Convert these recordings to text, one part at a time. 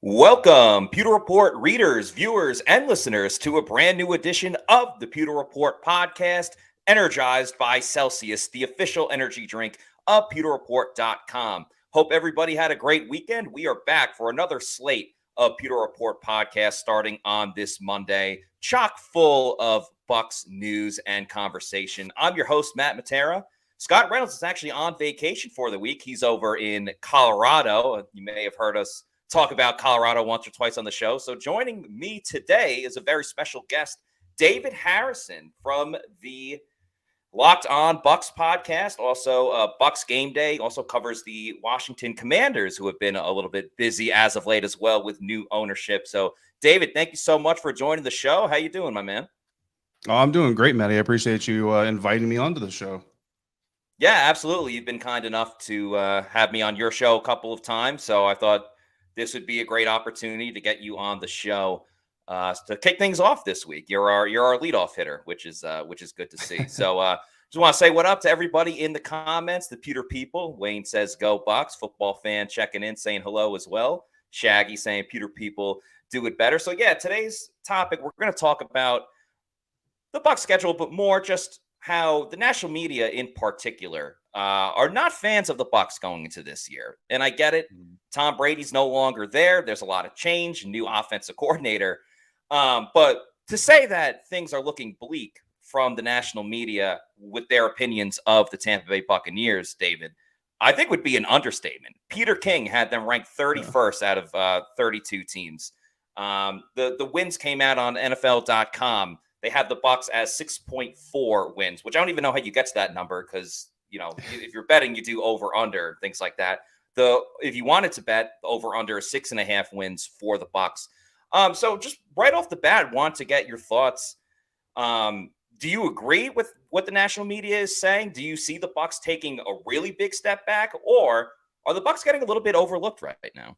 Welcome, Pewter Report readers, viewers, and listeners to a brand new edition of the Pewter Report podcast, energized by Celsius, the official energy drink of pewterreport.com. Hope everybody had a great weekend. We are back for another slate of Pewter Report podcast starting on this Monday, chock full of Bucs news and conversation. I'm your host, Matt Matera. Scott Reynolds is actually on vacation for the week. He's over in Colorado. You may have heard us talk about Colorado once or twice on the show. So joining me today is a very special guest, David Harrison from the Locked On Bucs podcast, also Bucs Game Day, also covers the Washington Commanders, who have been a little bit busy as of late as well with new ownership. So David, thank you so much for joining the show. How you doing, my man? Oh, I'm doing great, Matty. I appreciate you inviting me onto the show. Yeah, absolutely. You've been kind enough to have me on your show a couple of times. So I thought this would be a great opportunity to get you on the show to kick things off this week. You're our leadoff hitter, which is good to see. So just want to say what up to everybody in the comments, the Pewter people. Wayne says go Bucs. Football fan checking in, saying hello as well. Shaggy saying Pewter people do it better. So yeah, today's topic, we're going to talk about the Bucs schedule, but more just how the national media in particular are not fans of the Bucs going into this year. And I get it. Tom Brady's no longer there. There's a lot of change, new offensive coordinator. But to say that things are looking bleak from the national media with their opinions of the Tampa Bay Buccaneers, David, I think would be an understatement. Peter King had them ranked 31st out of 32 teams. The wins came out on NFL.com. They have the Bucs as 6.4 wins, which I don't even know how you get to that number because, you know, if you're betting, you do over under things like that. If you wanted to bet, the over under 6.5 wins for the Bucs. So just right off the bat, want to get your thoughts. Do you agree with what the national media is saying? Do you see the Bucs taking a really big step back, or are the Bucs getting a little bit overlooked right now?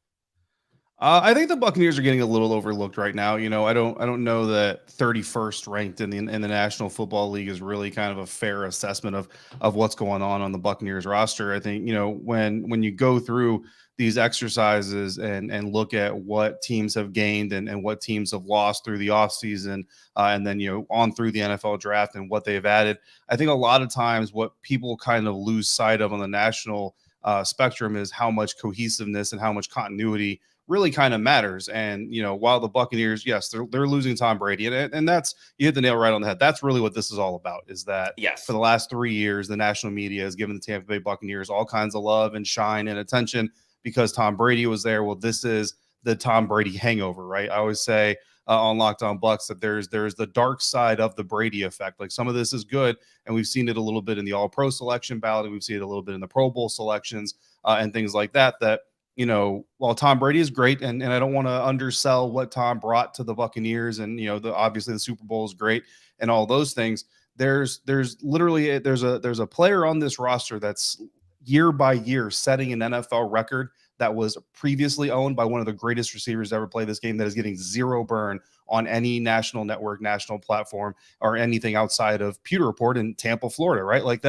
I think the Buccaneers are getting a little overlooked right now. You know, I don't know that 31st ranked in the National Football League is really kind of a fair assessment of what's going on the Buccaneers roster. I think, you know, when you go through these exercises and look at what teams have gained and what teams have lost through the offseason, and then, you know, on through the NFL draft and what they've added, I think a lot of times what people kind of lose sight of on the national spectrum is how much cohesiveness and how much continuity really kind of matters. And, you know, while the Buccaneers, yes, they're losing Tom Brady, and that's, you hit the nail right on the head. That's really what this is all about, is that yes, for the last 3 years, the national media has given the Tampa Bay Buccaneers all kinds of love and shine and attention because Tom Brady was there. Well, this is the Tom Brady hangover, right? I always say on Locked On Bucs that there's the dark side of the Brady effect. Like, some of this is good, and we've seen it a little bit in the All-Pro selection ballot, and we've seen it a little bit in the Pro Bowl selections and things like that, you know, while Tom Brady is great, and I don't want to undersell what Tom brought to the Buccaneers, and, you know, obviously the Super Bowl is great and all those things. There's literally a player on this roster that's year by year setting an NFL record that was previously owned by one of the greatest receivers to ever play this game, that is getting zero burn on any national network, national platform, or anything outside of Pewter Report in Tampa, Florida, right? Like,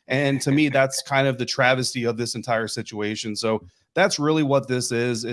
and to me, that's kind of the travesty of this entire situation. So that's really what this is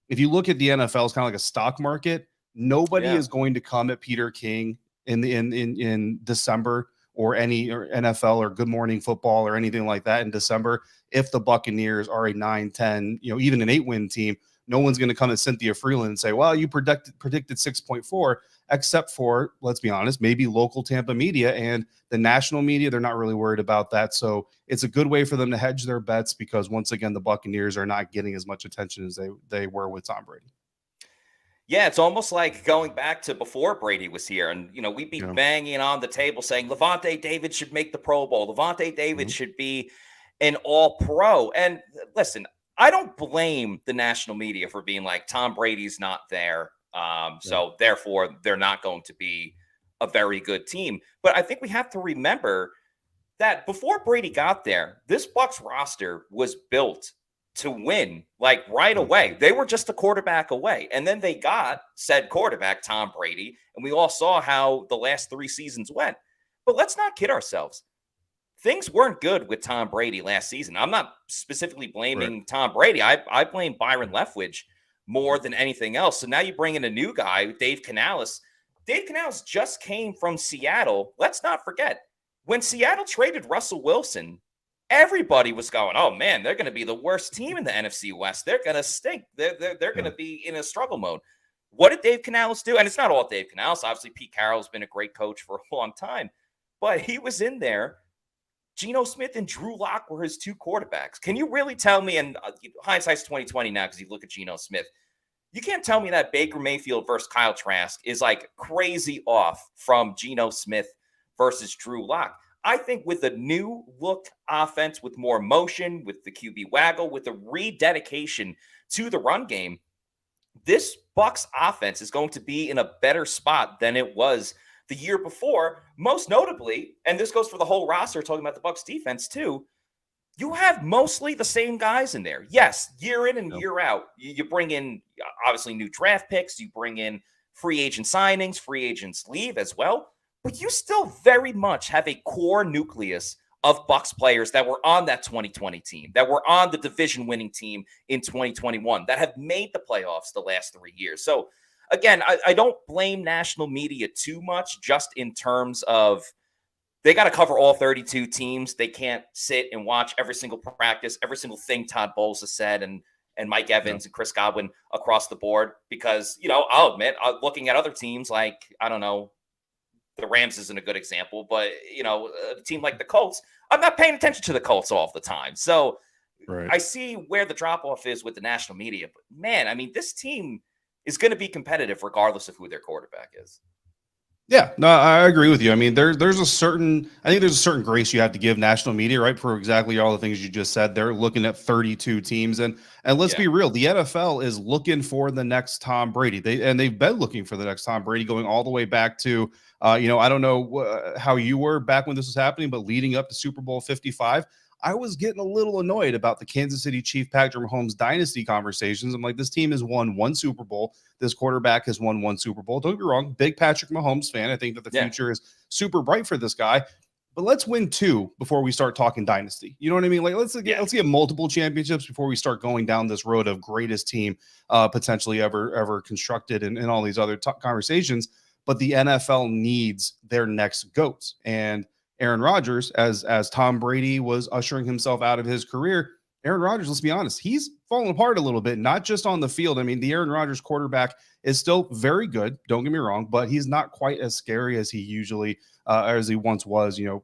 if you look at the NFL, it's kind of like a stock market. Nobody is going to come at Peter King in December, or NFL or Good Morning Football or anything like that in December. If the Buccaneers are a 9-10, you know, even an 8-win team, no one's going to come at Cynthia Freeland and say, well, you predicted 6.4, except for, let's be honest, maybe local Tampa media and the national media. They're not really worried about that. So it's a good way for them to hedge their bets, because once again, the Buccaneers are not getting as much attention as they were with Tom Brady. Yeah, it's almost like going back to before Brady was here. And, you know, we'd be banging on the table saying Levante David should make the Pro Bowl. Levante David should be an all-pro. And listen, I don't blame the national media for being like, Tom Brady's not there. So therefore, they're not going to be a very good team. But I think we have to remember that before Brady got there, this Bucs roster was built to win, like, right away. They were just a quarterback away. And then they got said quarterback, Tom Brady, and we all saw how the last 3 seasons went. But let's not kid ourselves. Things weren't good with Tom Brady last season. I'm not specifically blaming Tom Brady. I blame Byron Leftwich more than anything else. So now you bring in a new guy, Dave Canales. Dave Canales just came from Seattle. Let's not forget, when Seattle traded Russell Wilson, everybody was going, oh man, they're going to be the worst team in the NFC West. They're going to stink. They're going to be in a struggle mode. What did Dave Canales do? And it's not all Dave Canales. Obviously, Pete Carroll's been a great coach for a long time, but he was in there. Geno Smith and Drew Lock were his two quarterbacks. Can you really tell me, and hindsight's 2020 now because you look at Geno Smith, you can't tell me that Baker Mayfield versus Kyle Trask is like crazy off from Geno Smith versus Drew Lock. I think with a new look offense, with more motion, with the QB waggle, with a rededication to the run game, this Bucs offense is going to be in a better spot than it was the year before. Most notably, and this goes for the whole roster, talking about the Bucs defense too, you have mostly the same guys in there. Yes, year in and year out. You bring in, obviously, new draft picks. You bring in free agent signings. Free agents leave as well. But you still very much have a core nucleus of Bucs players that were on that 2020 team, that were on the division-winning team in 2021, that have made the playoffs the last 3 years. So, again, I don't blame national media too much, just in terms of they got to cover all 32 teams. They can't sit and watch every single practice, every single thing Todd Bowles has said, and Mike Evans and Chris Godwin across the board, because, I'll admit, looking at other teams like, I don't know, the Rams isn't a good example, but, a team like the Colts, I'm not paying attention to the Colts all the time. So I see where the drop-off is with the national media. But, man, I mean, this team is going to be competitive regardless of who their quarterback is. Yeah, no, I agree with you. I mean, there's a certain grace you have to give national media, right, for exactly all the things you just said. They're looking at 32 teams, and let's be real, the NFL is looking for the next Tom Brady. They've been looking for the next Tom Brady, going all the way back to, I don't know how you were back when this was happening, but leading up to Super Bowl 55. I was getting a little annoyed about the Kansas City Chief Patrick Mahomes dynasty conversations. I'm like, this team has won one Super Bowl. This quarterback has won one Super Bowl. Don't get me wrong, big Patrick Mahomes fan. I think that the future is super bright for this guy. But let's win two before we start talking dynasty. You know what I mean? Like, let's get multiple championships before we start going down this road of greatest team potentially ever constructed and all these other conversations. But the NFL needs their next GOATs. And Aaron Rodgers, as Tom Brady was ushering himself out of his career, Aaron Rodgers, let's be honest, he's fallen apart a little bit, not just on the field. I mean, the Aaron Rodgers quarterback is still very good, don't get me wrong, but he's not quite as scary as he usually, as he once was, in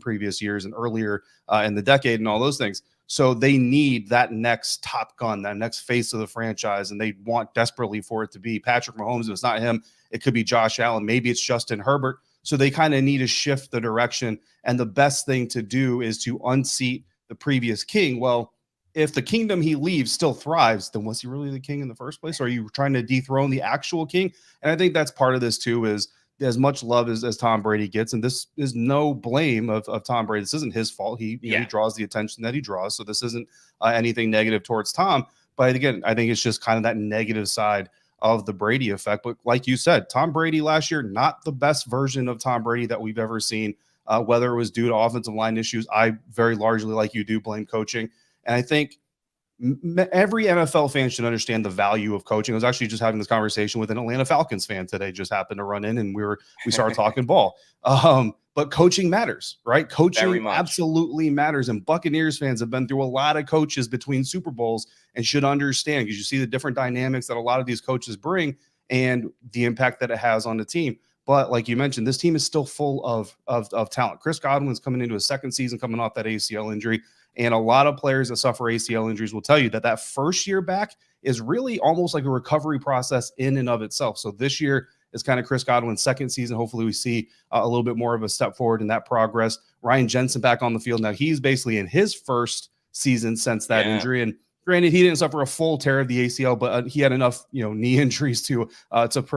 previous years and earlier in the decade and all those things. So they need that next Top Gun, that next face of the franchise, and they want desperately for it to be Patrick Mahomes. If it's not him, it could be Josh Allen. Maybe it's Justin Herbert. So they kind of need to shift the direction. And the best thing to do is to unseat the previous king. Well, if the kingdom he leaves still thrives, then was he really the king in the first place? Or are you trying to dethrone the actual king? And I think that's part of this too, is as much love as Tom Brady gets. And this is no blame of Tom Brady. This isn't his fault. He draws the attention that he draws. So this isn't anything negative towards Tom. But again, I think it's just kind of that negative side of the Brady effect. But like you said, Tom Brady last year, not the best version of Tom Brady that we've ever seen, whether it was due to offensive line issues. I very largely, like you do, blame coaching. And I think every NFL fan should understand the value of coaching. I was actually just having this conversation with an Atlanta Falcons fan today, just happened to run in, and we started talking ball. But coaching matters, right? Coaching absolutely matters. And Buccaneers fans have been through a lot of coaches between Super Bowls and should understand, because you see the different dynamics that a lot of these coaches bring and the impact that it has on the team. But like you mentioned, this team is still full of talent. Chris Godwin's coming into his second season, coming off that ACL injury. And a lot of players that suffer ACL injuries will tell you that first year back is really almost like a recovery process in and of itself. So this year is kind of Chris Godwin's second season. Hopefully we see a little bit more of a step forward in that progress. Ryan Jensen back on the field. Now he's basically in his first season since that injury. And granted, he didn't suffer a full tear of the ACL, but he had enough, knee injuries to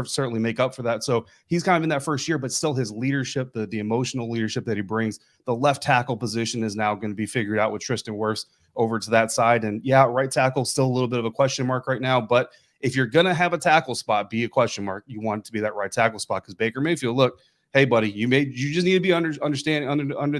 certainly make up for that. So he's kind of in that first year, but still his leadership, the emotional leadership that he brings, the left tackle position is now going to be figured out with Tristan Wirfs over to that side. And right tackle, still a little bit of a question mark right now, but if you're going to have a tackle spot be a question mark, you want it to be that right tackle spot, because Baker Mayfield, look, hey buddy, you just need to be under the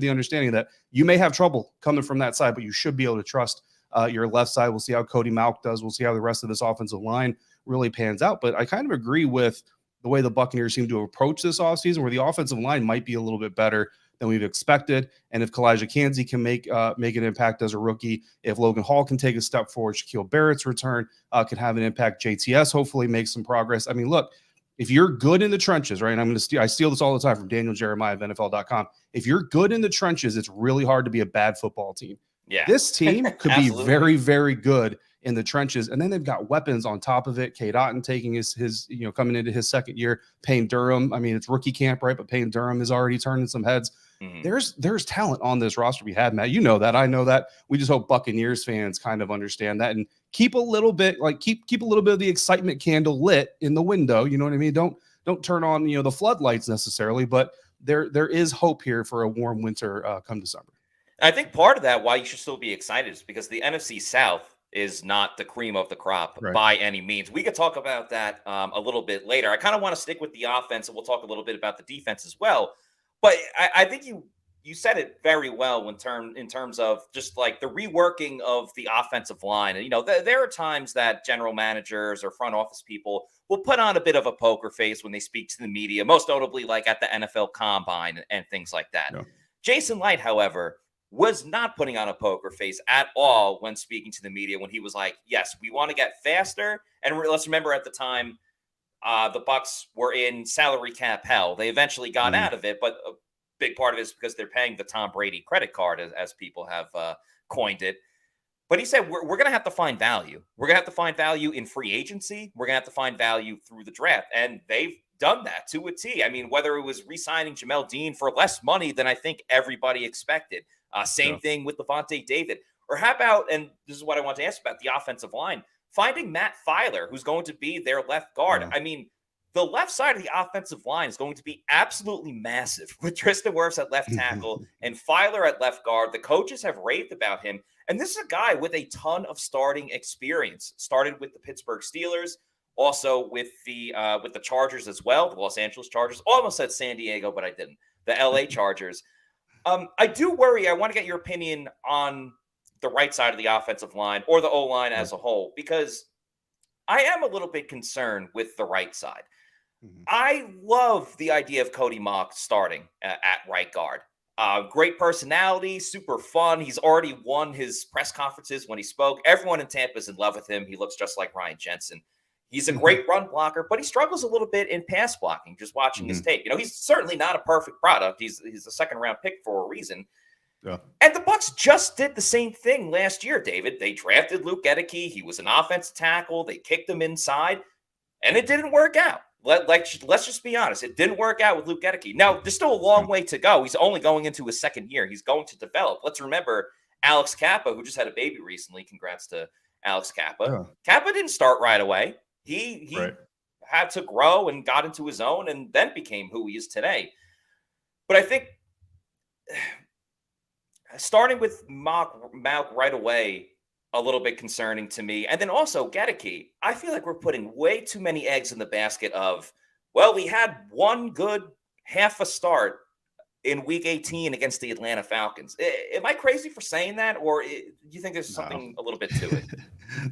understanding that you may have trouble coming from that side, but you should be able to trust your left side. We'll see how Cody Mauch does. We'll see how the rest of this offensive line really pans out. But I kind of agree with the way the Buccaneers seem to approach this offseason, where the offensive line might be a little bit better than we've expected. And if Kalijah Kancey can make an impact as a rookie, if Logan Hall can take a step forward, Shaquille Barrett's return can have an impact. JTS hopefully makes some progress. I mean, look, if you're good in the trenches, right? And I steal this all the time from Daniel Jeremiah of NFL.com. If you're good in the trenches, it's really hard to be a bad football team. Yeah. This team could be very, very good in the trenches. And then they've got weapons on top of it. Cade Otton taking his coming into his second year. Payne Durham. I mean, it's rookie camp, right? But Payne Durham is already turning some heads. Mm-hmm. There's talent on this roster we had, Matt. You know that. I know that. We just hope Buccaneers fans kind of understand that and keep a little bit of the excitement candle lit in the window. You know what I mean? Don't turn on the floodlights necessarily, but there is hope here for a warm winter come December. I think part of that why you should still be excited is because the NFC South is not the cream of the crop by any means. We could talk about that a little bit later. I kind of want to stick with the offense, and we'll talk a little bit about the defense as well. But I think you said it very well in terms of just like the reworking of the offensive line. And, there are times that general managers or front office people will put on a bit of a poker face when they speak to the media, most notably like at the NFL Combine and things like that. No. Jason Light, however, was not putting on a poker face at all when speaking to the media, when he was like, yes, we want to get faster. And let's remember at the time, the Bucs were in salary cap hell. They eventually got out of it, but a big part of it is because they're paying the Tom Brady credit card, as people have coined it. But he said, we're going to have to find value. We're going to have to find value in free agency. We're going to have to find value through the draft. And they've done that to a T. I mean, whether it was re-signing Jamel Dean for less money than I think everybody expected. Same thing with Levante David. Or how about, and this is what I want to ask about, the offensive line, finding Matt Filer, who's going to be their left guard. I mean, the left side of the offensive line is going to be absolutely massive with Tristan Wirfs at left tackle and Filer at left guard. The coaches have raved about him. And this is a guy with a ton of starting experience. Started with the Pittsburgh Steelers, also with the Chargers as well, the Los Angeles Chargers. Almost said San Diego, but I didn't. The LA Chargers. I do worry. I want to get your opinion on the right side of the offensive line or the O-line as a whole, because I am a little bit concerned with the right side. I love the idea of Cody Mauch starting at right guard. Great personality, super fun. He's already won his press conferences when he spoke. Everyone in Tampa is in love with him. He looks just like Ryan Jensen. He's a great run blocker, but he struggles a little bit in pass blocking, just watching his tape. He's certainly not a perfect product. He's a second-round pick for a reason. Yeah. And the Bucs just did the same thing last year, David. They drafted Luke Gedeke. He was an offensive tackle. They kicked him inside, and it didn't work out. Let's just be honest. It didn't work out with Luke Gedeke. Now, there's still a long way to go. He's only going into his second year. He's going to develop. Let's remember Alex Kappa, who just had a baby recently. Congrats to Alex Kappa. Yeah. Kappa didn't start right away. He had to grow and got into his own and then became who he is today. But I think starting with Mauch right away, a little bit concerning to me. And then also Gedeke, I feel like we're putting way too many eggs in the basket of, well, we had one good half a start in week 18 against the Atlanta Falcons. Am I crazy for saying that? Or do you think there's something a little bit to it?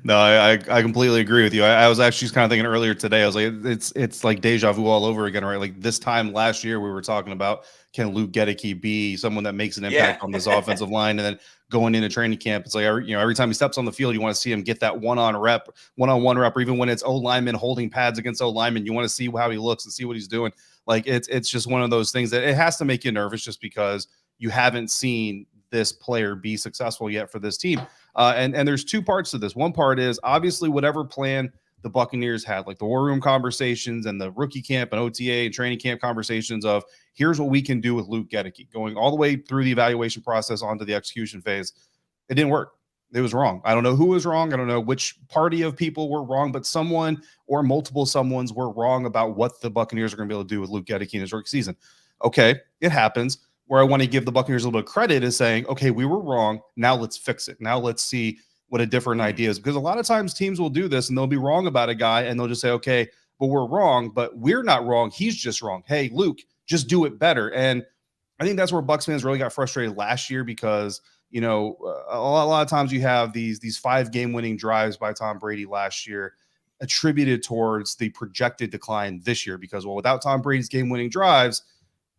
No, I completely agree with you. I was actually kind of thinking earlier today, I was like, it's like deja vu all over again, right? Like this time last year, we were talking about, can Luke Gedeke be someone that makes an impact on this offensive line? And then going into training camp, it's like, every time he steps on the field, you want to see him get that one-on-one rep, or even when it's O linemen holding pads against O linemen, you want to see how he looks and see what he's doing. Like it's just one of those things that it has to make you nervous just because you haven't seen this player be successful yet for this team. And there's two parts to this. One part is obviously whatever plan the Buccaneers had, like the war room conversations and the rookie camp and OTA and training camp conversations of here's what we can do with Luke Gedeke, going all the way through the evaluation process onto the execution phase. It didn't work. It was wrong. I don't know who was wrong. I don't know which party of people were wrong, but someone or multiple someones were wrong about what the Buccaneers are going to be able to do with Luke Gedeke in his rookie season. Okay, it happens. Where I want to give the Buccaneers a little bit of credit is saying, okay, we were wrong. Now let's fix it. Now let's see what a different idea is. Because a lot of times teams will do this and they'll be wrong about a guy and they'll just say, okay, but we're wrong, but we're not wrong. He's just wrong. Hey, Luke, just do it better. And I think that's where Bucs fans really got frustrated last year because you know, a lot of times you have these 5-game winning drives by Tom Brady last year attributed towards the projected decline this year because, well, without Tom Brady's game winning drives,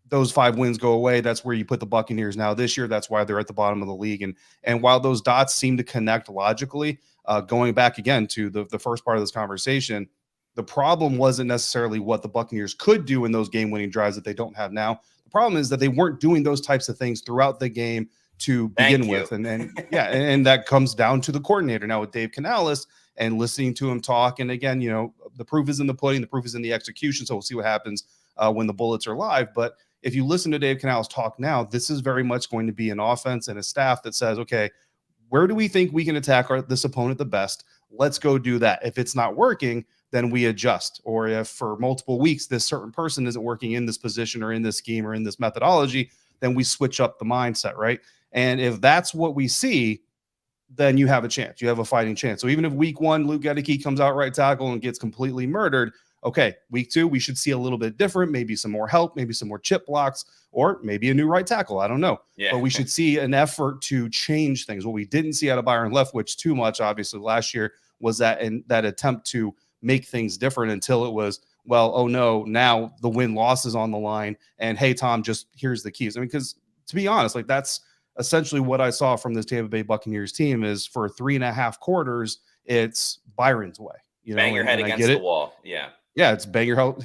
those 5 wins go away. That's where you put the Buccaneers now this year. That's why they're at the bottom of the league. And while those dots seem to connect logically, going back again to the first part of this conversation, the problem wasn't necessarily what the Buccaneers could do in those game-winning drives that they don't have now. The problem is that they weren't doing those types of things throughout the game to begin with. And yeah, and that comes down to the coordinator now with Dave Canales and listening to him talk. And again, you know, the proof is in the pudding, the proof is in the execution. So we'll see what happens when the Bullets are live. But if you listen to Dave Canales talk now, this is very much going to be an offense and a staff that says, okay, where do we think we can attack this opponent the best? Let's go do that. If it's not working, then we adjust. Or if for multiple weeks this certain person isn't working in this position or in this scheme or in this methodology, then we switch up the mindset, right? And if that's what we see, then you have a chance. You have a fighting chance. So even if week 1, Luke Gedeke comes out right tackle and gets completely murdered, okay, week 2, we should see a little bit different, maybe some more help, maybe some more chip blocks, or maybe a new right tackle. I don't know. Yeah. But we should see an effort to change things. What we didn't see out of Byron Leftwich too much, obviously, last year was that attempt to make things different until it was, well, oh no, now the win-loss is on the line. And hey, Tom, just here's the keys. I mean, because to be honest, like that's essentially what I saw from this Tampa Bay Buccaneers team is for 3.5 quarters, it's Byron's way. You know, bang your head against the wall. Yeah. Yeah, it's bang your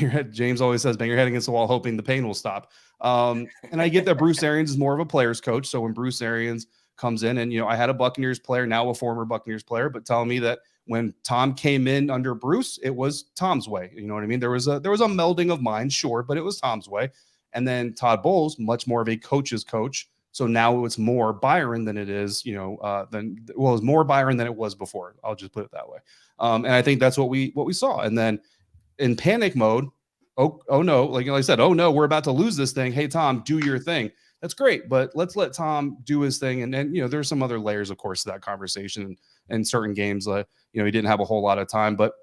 head. James always says, bang your head against the wall, hoping the pain will stop. And I get that Bruce Arians is more of a player's coach. So when Bruce Arians comes in, and, you know, I had a Buccaneers player, now a former Buccaneers player, but telling me that when Tom came in under Bruce, it was Tom's way. You know what I mean? There was a melding of minds, sure, but it was Tom's way. And then Todd Bowles, much more of a coach's coach. So now it's more Byron than it is, you know, it's more Byron than it was before. I'll just put it that way. And I think that's what we saw. And then in panic mode, oh no, like I said, oh no, we're about to lose this thing. Hey, Tom, do your thing. That's great, but let's let Tom do his thing. And then, you know, there's some other layers, of course, to that conversation in certain games. You know, he didn't have a whole lot of time, but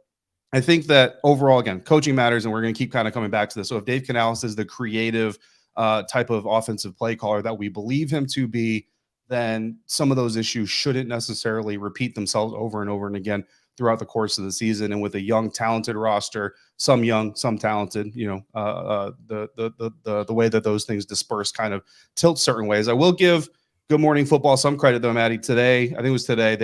I think that overall, again, coaching matters, and we're going to keep kind of coming back to this. So if Dave Canales is the creative type of offensive play caller that we believe him to be, then some of those issues shouldn't necessarily repeat themselves over and over and again throughout the course of the season. And with a young, talented roster, some young, some talented, you know, the way that those things disperse kind of tilt certain ways. I will give Good Morning Football some credit though, Maddie. Today, I think it was today,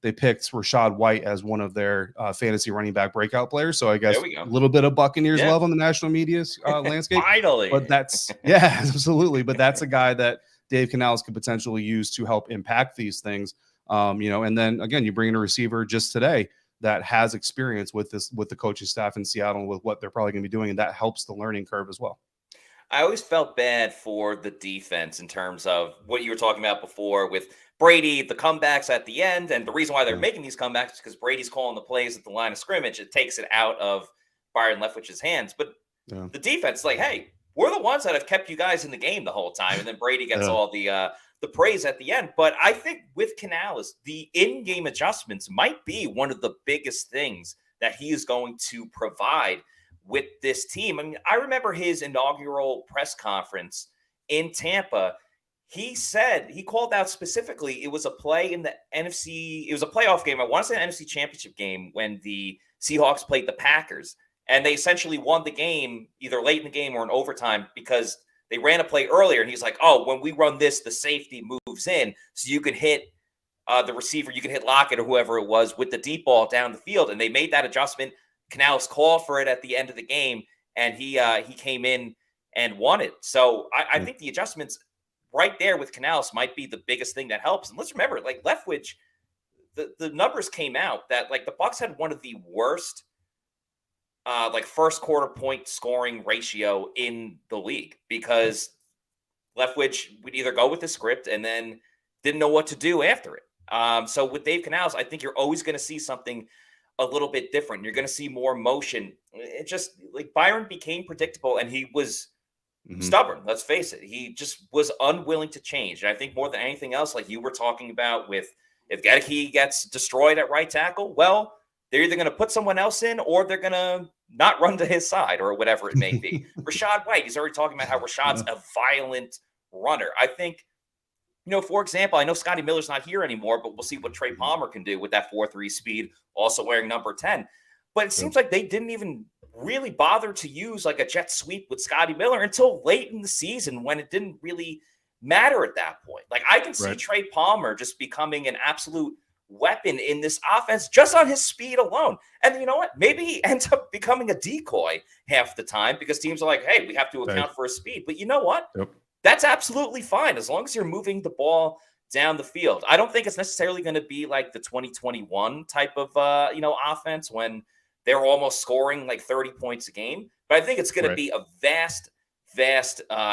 they picked Rachaad White as one of their fantasy running back breakout players. So I guess a little bit of Buccaneers love on the national media landscape. Finally. But that's, yeah, absolutely. But that's a guy that Dave Canales could potentially use to help impact these things. You know, and then again, you bring in a receiver just today that has experience with the coaching staff in Seattle with what they're probably going to be doing, and that helps the learning curve as well. I always felt bad for the defense in terms of what you were talking about before with Brady, the comebacks at the end, and the reason why they're making these comebacks is because Brady's calling the plays at the line of scrimmage. It takes it out of Byron Leftwich's hands, but the defense, like, hey, we're the ones that have kept you guys in the game the whole time, and then Brady gets all the praise at the end. But I think with Canales, the in-game adjustments might be one of the biggest things that he is going to provide with this team. I mean, I remember his inaugural press conference in Tampa. He said, he called out specifically, it was a play in the NFC, it was a playoff game. I want to say an NFC championship game when the Seahawks played the Packers. And they essentially won the game either late in the game or in overtime because they ran a play earlier, and he's like, oh, when we run this, the safety moves in so you can hit the receiver, you can hit Lockett or whoever it was with the deep ball down the field. And they made that adjustment. Canales called for it at the end of the game, and he came in and won it. So I think the adjustments right there with Canales might be the biggest thing that helps. And let's remember, like Leftwich, the numbers came out that like the Bucs had one of the worst like first quarter point scoring ratio in the league because Leftwich would either go with the script and then didn't know what to do after it. So with Dave Canales, I think you're always going to see something a little bit different. You're going to see more motion. It just like Byron became predictable and he was stubborn. Let's face it. He just was unwilling to change. And I think more than anything else, like you were talking about with if Gedeke gets destroyed at right tackle, well, they're either going to put someone else in or they're going to not run to his side or whatever it may be. Rachaad White, he's already talking about how Rashaad's a violent runner. I think For example, I know Scotty Miller's not here anymore, but we'll see what Trey Mhm. Palmer can do with that 4-3 speed, also wearing number 10. But it Yep. seems like they didn't even really bother to use like a jet sweep with Scotty Miller until late in the season when it didn't really matter at that point. Like I can see Right. Trey Palmer just becoming an absolute weapon in this offense just on his speed alone. And you know what? Maybe he ends up becoming a decoy half the time because teams are like, hey, we have to Hey. account for his speed. But you know what? Yep. That's absolutely fine as long as you're moving the ball down the field. I don't think it's necessarily going to be like the 2021 type of offense when they're almost scoring like 30 points a game, but I think it's going to Right. be a vast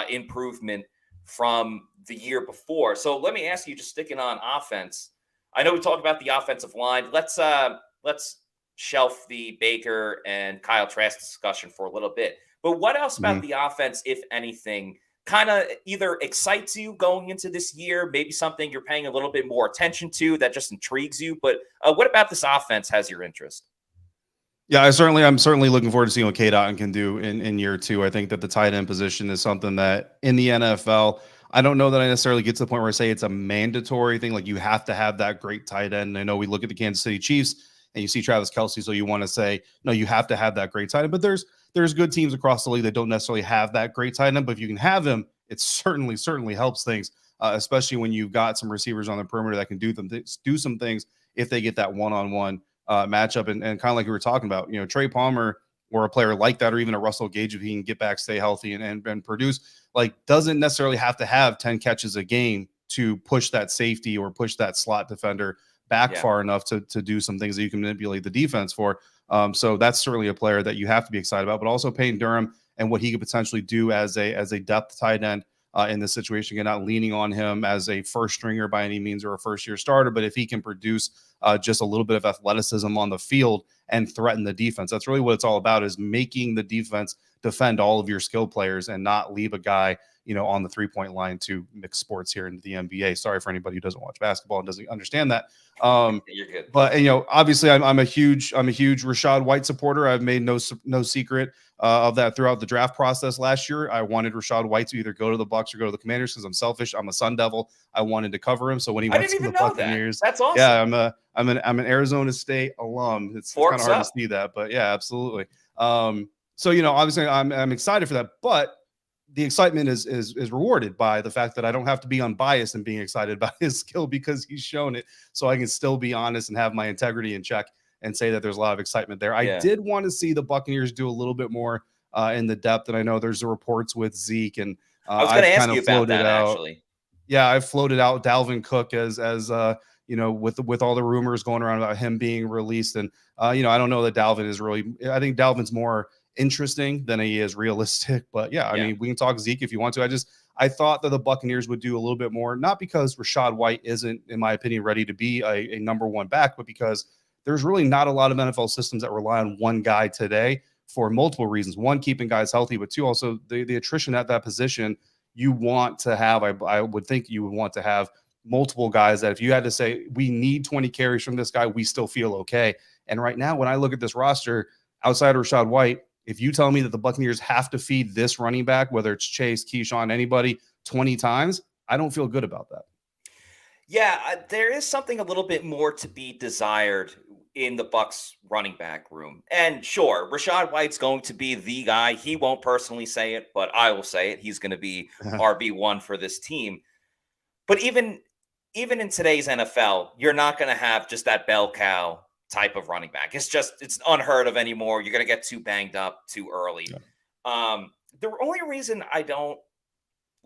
improvement from the year before. So let me ask you, just sticking on offense. I know we talked about the offensive line. Let's shelf the Baker and Kyle Trask discussion for a little bit. But what else about Mhm. the offense, if anything, kind of either excites you going into this year, maybe something you're paying a little bit more attention to that just intrigues you? But what about this offense has your interest? Yeah, I'm certainly looking forward to seeing what Kate Otten can do in year two. I think that the tight end position is something that in the NFL, I don't know that I necessarily get to the point where I say it's a mandatory thing. Like you have to have that great tight end. I know we look at the Kansas City Chiefs and you see Travis Kelsey, so you want to say no, you have to have that great tight end. But there's good teams across the league that don't necessarily have that great tight end. But if you can have him, it certainly helps things, especially when you've got some receivers on the perimeter that can do some things if they get that one-on-one matchup. And kind of like we were talking about, Trey Palmer or a player like that, or even a Russell Gage, if he can get back, stay healthy and produce, like doesn't necessarily have to have 10 catches a game to push that safety or push that slot defender back Yeah. far enough to do some things that you can manipulate the defense for. So that's certainly a player that you have to be excited about, but also Peyton Durham and what he could potentially do as a depth tight end in this situation. Again, not leaning on him as a first stringer by any means or a first year starter, but if he can produce just a little bit of athleticism on the field and threaten the defense, that's really what it's all about, is making the defense defend all of your skill players and not leave a guy on the 3-point line, to mix sports here into the NBA. Sorry for anybody who doesn't watch basketball and doesn't understand that. You're good. But obviously, I'm a huge Rachaad White supporter. I've made no secret of that throughout the draft process last year. I wanted Rachaad White to either go to the Bucs or go to the Commanders because I'm selfish. I'm a Sun Devil. I wanted to cover him. So when he I went didn't to the even know that. Buccaneers, That's awesome. yeah, I'm an Arizona State alum. It's kind Forks of hard up. to see that, but yeah, absolutely. So obviously, I'm excited for that, but the excitement is rewarded by the fact that I don't have to be unbiased and being excited about his skill because he's shown it. So I can still be honest and have my integrity in check and say that there's a lot of excitement there. I Yeah. did want to see the Buccaneers do a little bit more in the depth, and I know there's the reports with Zeke, and I was going to I've ask kind you of about floated that out. actually. Yeah, I've floated out Dalvin Cook as with all the rumors going around about him being released, and I don't know that Dalvin is really. I think Dalvin's more interesting than he is realistic. But yeah, I mean, we can talk Zeke if you want to. I thought that the Buccaneers would do a little bit more, not because Rachaad White isn't, in my opinion, ready to be a number one back, but because there's really not a lot of NFL systems that rely on one guy today for multiple reasons. One, keeping guys healthy, but two, also the attrition at that position. You want to have, I would think you would want to have multiple guys that if you had to say, we need 20 carries from this guy, we still feel okay. And right now, when I look at this roster, outside of Rachaad White, if you tell me that the Buccaneers have to feed this running back, whether it's Chase, Keyshawn, anybody, 20 times, I don't feel good about that. Yeah, there is something a little bit more to be desired in the Bucks running back room. And sure, Rachaad White's going to be the guy. He won't personally say it, but I will say it. He's going to be RB1 for this team. But even in today's NFL, you're not going to have just that bell cow type of running back. It's unheard of anymore. You're going to get too banged up too early. Yeah. The only reason I don't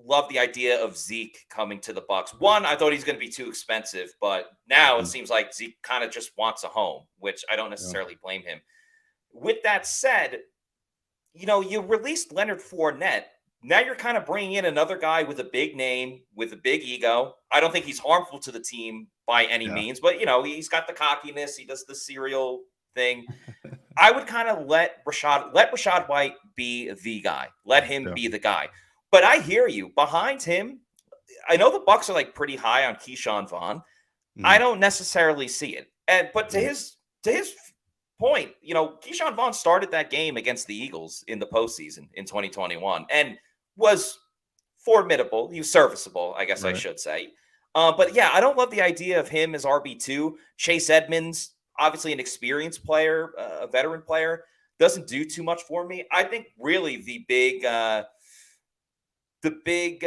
love the idea of Zeke coming to the Bucs. One, I thought he's going to be too expensive, but now it seems like Zeke kind of just wants a home, which I don't necessarily blame him. With that said, you released Leonard Fournette. Now you're kind of bringing in another guy with a big name, with a big ego. I don't think he's harmful to the team by any means, but he's got the cockiness. He does the serial thing. I would kind of let Rachaad White be the guy. Let him be the guy. But I hear you. Behind him, I know the Bucs are like pretty high on Keyshawn Vaughn. I don't necessarily see it. But to his point, Keyshawn Vaughn started that game against the Eagles in the postseason in 2021 and was formidable. He was serviceable, I guess I should say. But yeah, I don't love the idea of him as RB2. Chase Edmonds, obviously an experienced player, a veteran player, doesn't do too much for me. I think really the big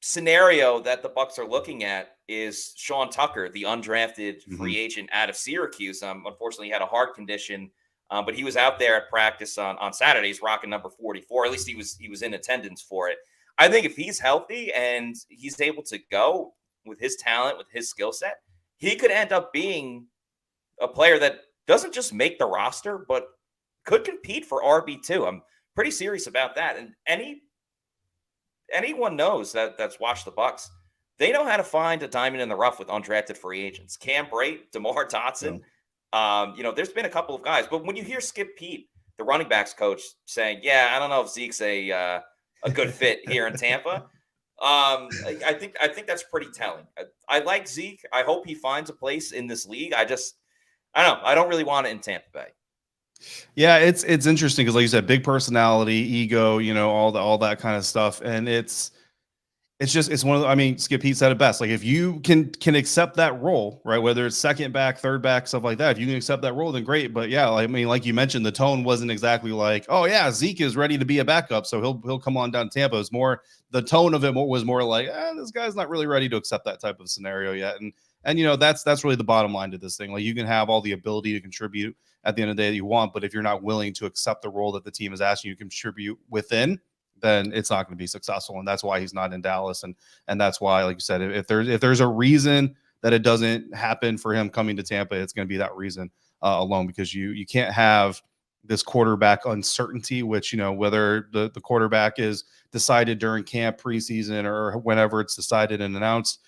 scenario that the Bucs are looking at is Sean Tucker, the undrafted Hmm. free agent out of Syracuse. Unfortunately, he had a heart condition, but he was out there at practice on Saturdays, rocking number 44. At least he was in attendance for it. I think if he's healthy and he's able to go with his talent, with his skill set, he could end up being a player that doesn't just make the roster, but could compete for RB2. I'm pretty serious about that. And anyone knows that's watched the Bucs. They know how to find a diamond in the rough with undrafted free agents. Cam Brate, DeMar Yeah. Dotson. There's been a couple of guys, but when you hear Skip Pete, the running backs coach, saying, "Yeah, I don't know if Zeke's a good fit here in Tampa," I think that's pretty telling. I like Zeke. I hope he finds a place in this league. I don't know. I don't really want it in Tampa Bay. Yeah, it's interesting because, like you said, big personality, ego, all that kind of stuff, and it's one of the, I mean, Skip Pete said it best. Like, if you can accept that role, right? Whether it's second back, third back, stuff like that. If you can accept that role, then great. But yeah, I mean, like you mentioned, the tone wasn't exactly like, oh yeah, Zeke is ready to be a backup, so he'll come on down to Tampa. It's more, the tone of it was more like, this guy's not really ready to accept that type of scenario yet. And that's really the bottom line to this thing. Like, you can have all the ability to contribute at the end of the day that you want, but if you're not willing to accept the role that the team is asking you to contribute within, then it's not going to be successful. And that's why he's not in Dallas. And that's why, like you said, if there's a reason that it doesn't happen for him coming to Tampa, it's going to be that reason alone, because you can't have this quarterback uncertainty, which, whether the quarterback is decided during camp, preseason, or whenever it's decided and announced,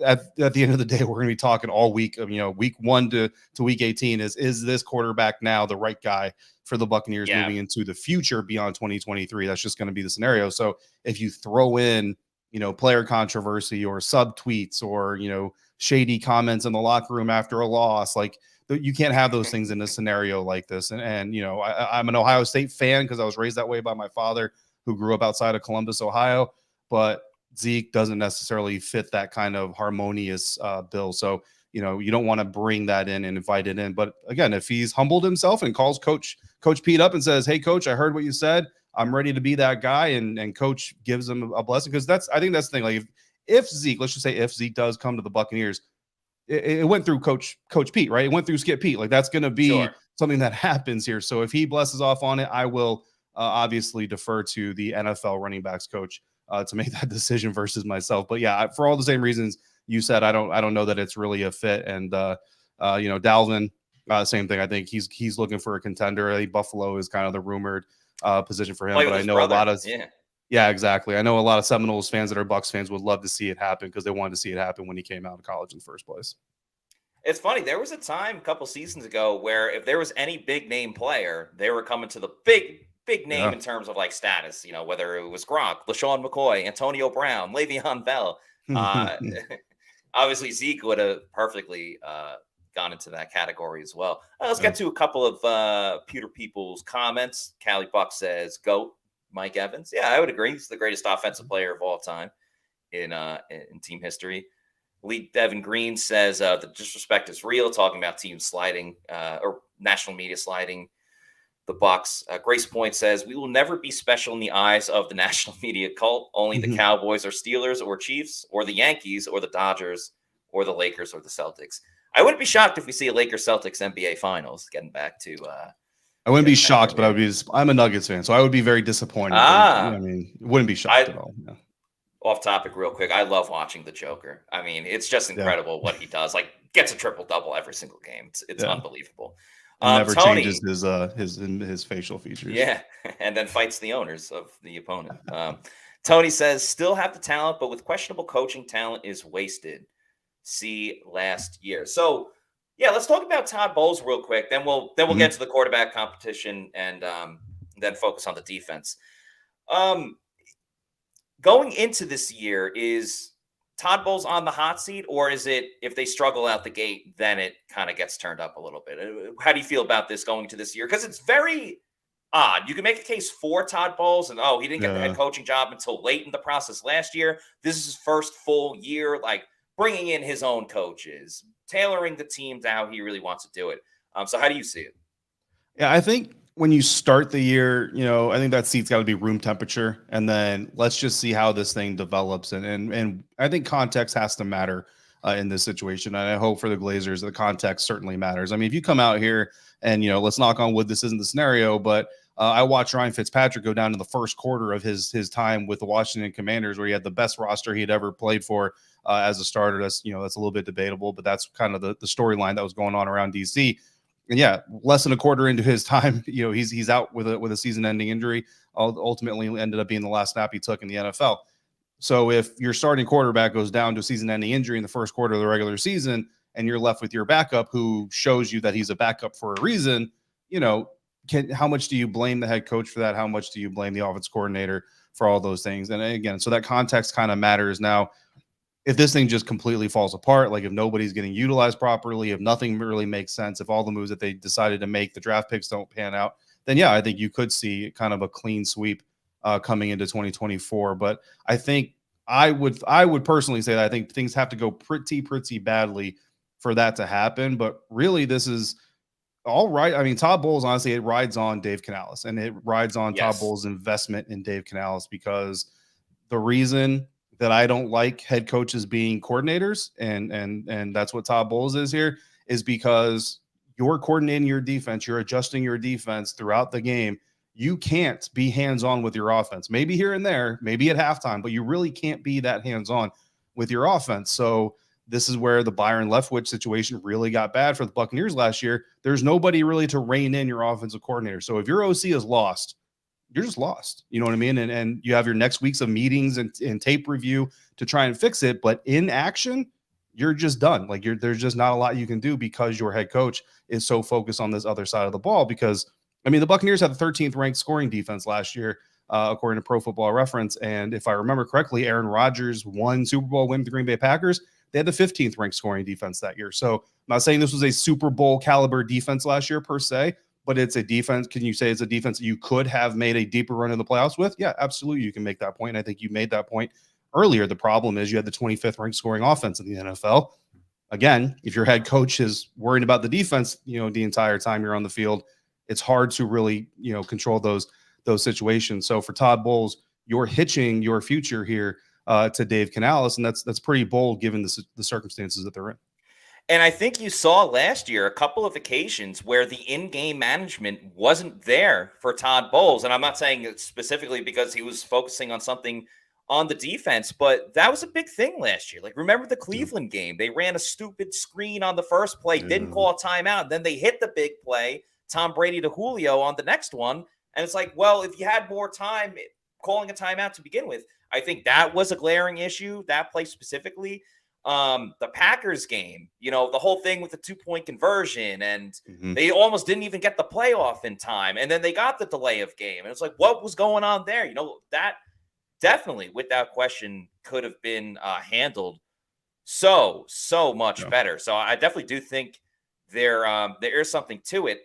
at the end of the day, we're going to be talking all week of, week 1 to week 18 is this quarterback now the right guy for the Buccaneers Yeah. moving into the future beyond 2023? That's just going to be the scenario. So if you throw in, player controversy or sub tweets or, shady comments in the locker room after a loss, like, you can't have those things in a scenario like this. And I'm an Ohio State fan because I was raised that way by my father, who grew up outside of Columbus, Ohio. But Zeke doesn't necessarily fit that kind of harmonious bill. So, you don't want to bring that in and invite it in. But again, if he's humbled himself and calls Coach Pete up and says, "Hey, Coach, I heard what you said. I'm ready to be that guy," and Coach gives him a blessing, because I think that's the thing. Like, if Zeke, let's just say, if Zeke does come to the Buccaneers, it went through Coach Pete, right? It went through Skip Pete. Like, that's going to be Sure. something that happens here. So if he blesses off on it, I will obviously defer to the NFL running backs coach to make that decision versus myself. But yeah, for all the same reasons you said, I don't know that it's really a fit. And Dalvin, same thing. I think he's looking for a contender. I think Buffalo is kind of the rumored position for him. Play But with I his know a brother. lot of Yeah. exactly. I know a lot of Seminoles fans that are Bucs fans would love to see it happen, because they wanted to see it happen when he came out of college in the first place. It's funny. There was a time a couple seasons ago where if there was any big name player, they were coming to the big name Yeah. in terms of like status. Whether it was Gronk, LaShawn McCoy, Antonio Brown, Le'Veon Bell. Uh, Obviously, Zeke would have perfectly gone into that category as well. Let's Yeah. get to a couple of Pewter people's comments. Callie Buck says, "Goat, Mike Evans." Yeah, I would agree. He's the greatest offensive player of all time in team history. Lee Devin Green says the disrespect is real, talking about teams sliding or national media sliding the Bucs. Grace Point says, "We will never be special in the eyes of the national media cult. Only the Cowboys or Steelers or Chiefs or the Yankees or the Dodgers or the Lakers or the Celtics." I wouldn't be shocked if we see a Lakers Celtics NBA Finals. Getting back to I wouldn't be getting back shocked, but earlier. I'm a Nuggets fan, so I would be very disappointed. But I mean, wouldn't be shocked I at all. Yeah. Off topic real quick. I love watching the Joker. I mean, it's just Yeah. incredible what he does. Like, gets a triple double every single game. It's Yeah. unbelievable. And never changes Tony, his facial features. yeah, and then fights the owners of the opponent. Tony says, "Still have the talent, but with questionable coaching, talent is wasted. See last year." So, yeah, let's talk about Todd Bowles real quick. Then we'll get to the quarterback competition and then focus on the defense. Going into this year, is Todd Bowles on the hot seat, or is it, if they struggle out the gate, then it kind of gets turned up a little bit? How do you feel about this going into this year? Because it's very odd. You can make a case for Todd Bowles, and he didn't get the head Yeah. coaching job until late in the process last year. This is his first full year, like bringing in his own coaches, tailoring the team to how he really wants to do it. So how do you see it? Yeah, I think when you start the year, I think that seat's got to be room temperature, and then let's just see how this thing develops. And I think context has to matter in this situation. And I hope for the Glazers, the context certainly matters. I mean, if you come out here and let's knock on wood, this isn't the scenario, but I watched Ryan Fitzpatrick go down to the first quarter of his time with the Washington Commanders, where he had the best roster he had ever played for as a starter. That's that's a little bit debatable, but that's kind of the storyline that was going on around DC. And yeah, less than a quarter into his time, he's out with a season-ending injury. Ultimately, ended up being the last snap he took in the NFL. So if your starting quarterback goes down to a season-ending injury in the first quarter of the regular season, and you're left with your backup, who shows you that he's a backup for a reason, how much do you blame the head coach for that? How much do you blame the offense coordinator for all those things? And again, so that context kind of matters now. If this thing just completely falls apart, like if nobody's getting utilized properly, if nothing really makes sense, if all the moves that they decided to make, the draft picks don't pan out, then yeah, I think you could see kind of a clean sweep coming into 2024. But I think I would personally say that I think things have to go pretty badly for that to happen. But really, this is all right. I mean, Todd Bowles, honestly, it rides on Dave Canales, and it rides on Todd Yes. Bowles' investment in Dave Canales, because the reason that I don't like head coaches being coordinators, and that's what Todd Bowles is here, is because you're coordinating your defense, you're adjusting your defense throughout the game. You can't be hands-on with your offense. Maybe here and there, maybe at halftime, but you really can't be that hands-on with your offense. So this is where the Byron Leftwich situation really got bad for the Buccaneers last year. There's nobody really to rein in your offensive coordinator. So if your OC is lost, you're just lost. You know what I mean? And you have your next weeks of meetings and tape review to try and fix it. But in action, you're just done. Like there's just not a lot you can do because your head coach is so focused on this other side of the ball. Because I mean, the Buccaneers had the 13th ranked scoring defense last year, according to Pro Football Reference. And if I remember correctly, Aaron Rodgers won Super Bowl win with the Green Bay Packers. They had the 15th ranked scoring defense that year. So I'm not saying this was a Super Bowl caliber defense last year per se, but it's a defense. Can you say it's a defense that you could have made a deeper run in the playoffs with? Yeah, absolutely. You can make that point. And I think you made that point earlier. The problem is you had the 25th ranked scoring offense in the NFL. Again, if your head coach is worried about the defense, the entire time you're on the field, it's hard to really, control those situations. So for Todd Bowles, you're hitching your future here to Dave Canales, and that's pretty bold given the circumstances that they're in. And I think you saw last year a couple of occasions where the in-game management wasn't there for Todd Bowles. And I'm not saying it specifically because he was focusing on something on the defense, but that was a big thing last year. Like, remember the Cleveland game? They ran a stupid screen on the first play, didn't call a timeout. Then they hit the big play, Tom Brady to Julio on the next one. And it's like, well, if you had more time calling a timeout to begin with, I think that was a glaring issue, that play specifically. The Packers game, the whole thing with the 2-point conversion, and they almost didn't even get the playoff in time. And then they got the delay of game. And it's like, what was going on there? That definitely, without question, could have been handled so much better. So I definitely do think there is something to it.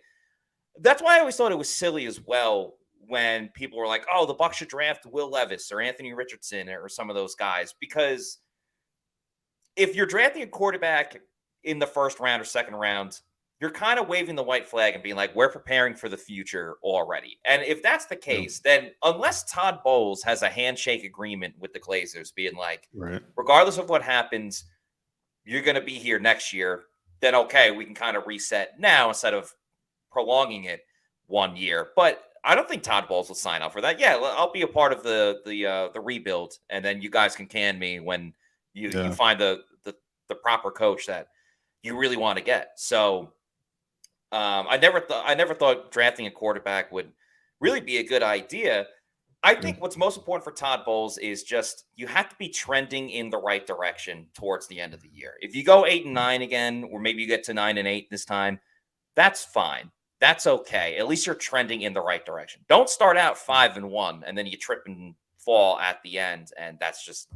That's why I always thought it was silly as well when people were like, oh, the Bucs should draft Will Levis or Anthony Richardson or some of those guys, because if you're drafting a quarterback in the first round or second round, you're kind of waving the white flag and being like, we're preparing for the future already. And if that's the case, then unless Todd Bowles has a handshake agreement with the Glazers being like, regardless of what happens, you're going to be here next year, then okay, we can kind of reset now instead of prolonging it 1 year. But I don't think Todd Bowles will sign up for that. Yeah, I'll be a part of the rebuild, and then you guys can can me when you find the proper coach that you really want to get. So I never thought drafting a quarterback would really be a good idea. I think what's most important for Todd Bowles is just you have to be trending in the right direction towards the end of the year. If you go 8-9 again, or maybe you get to 9-8 this time, that's fine. That's okay. At least you're trending in the right direction. Don't start out 5-1 and then you trip and fall at the end, and that's just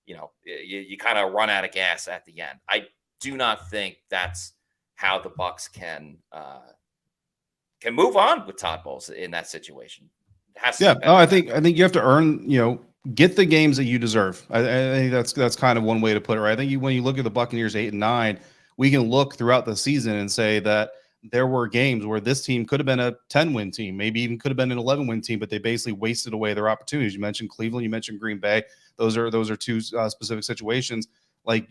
you kind of run out of gas at the end. I do not think that's how the Bucs can can move on with Todd Bowles in that situation. It has to Yeah. be Oh, better I than think you have to earn, get the games that you deserve. I think that's kind of one way to put it, right? I think when you look at the Buccaneers 8-9, we can look throughout the season and say that there were games where this team could have been a 10-win team, maybe even could have been an 11-win team, but they basically wasted away their opportunities. You mentioned Cleveland, you mentioned Green Bay. Those are two specific situations. Like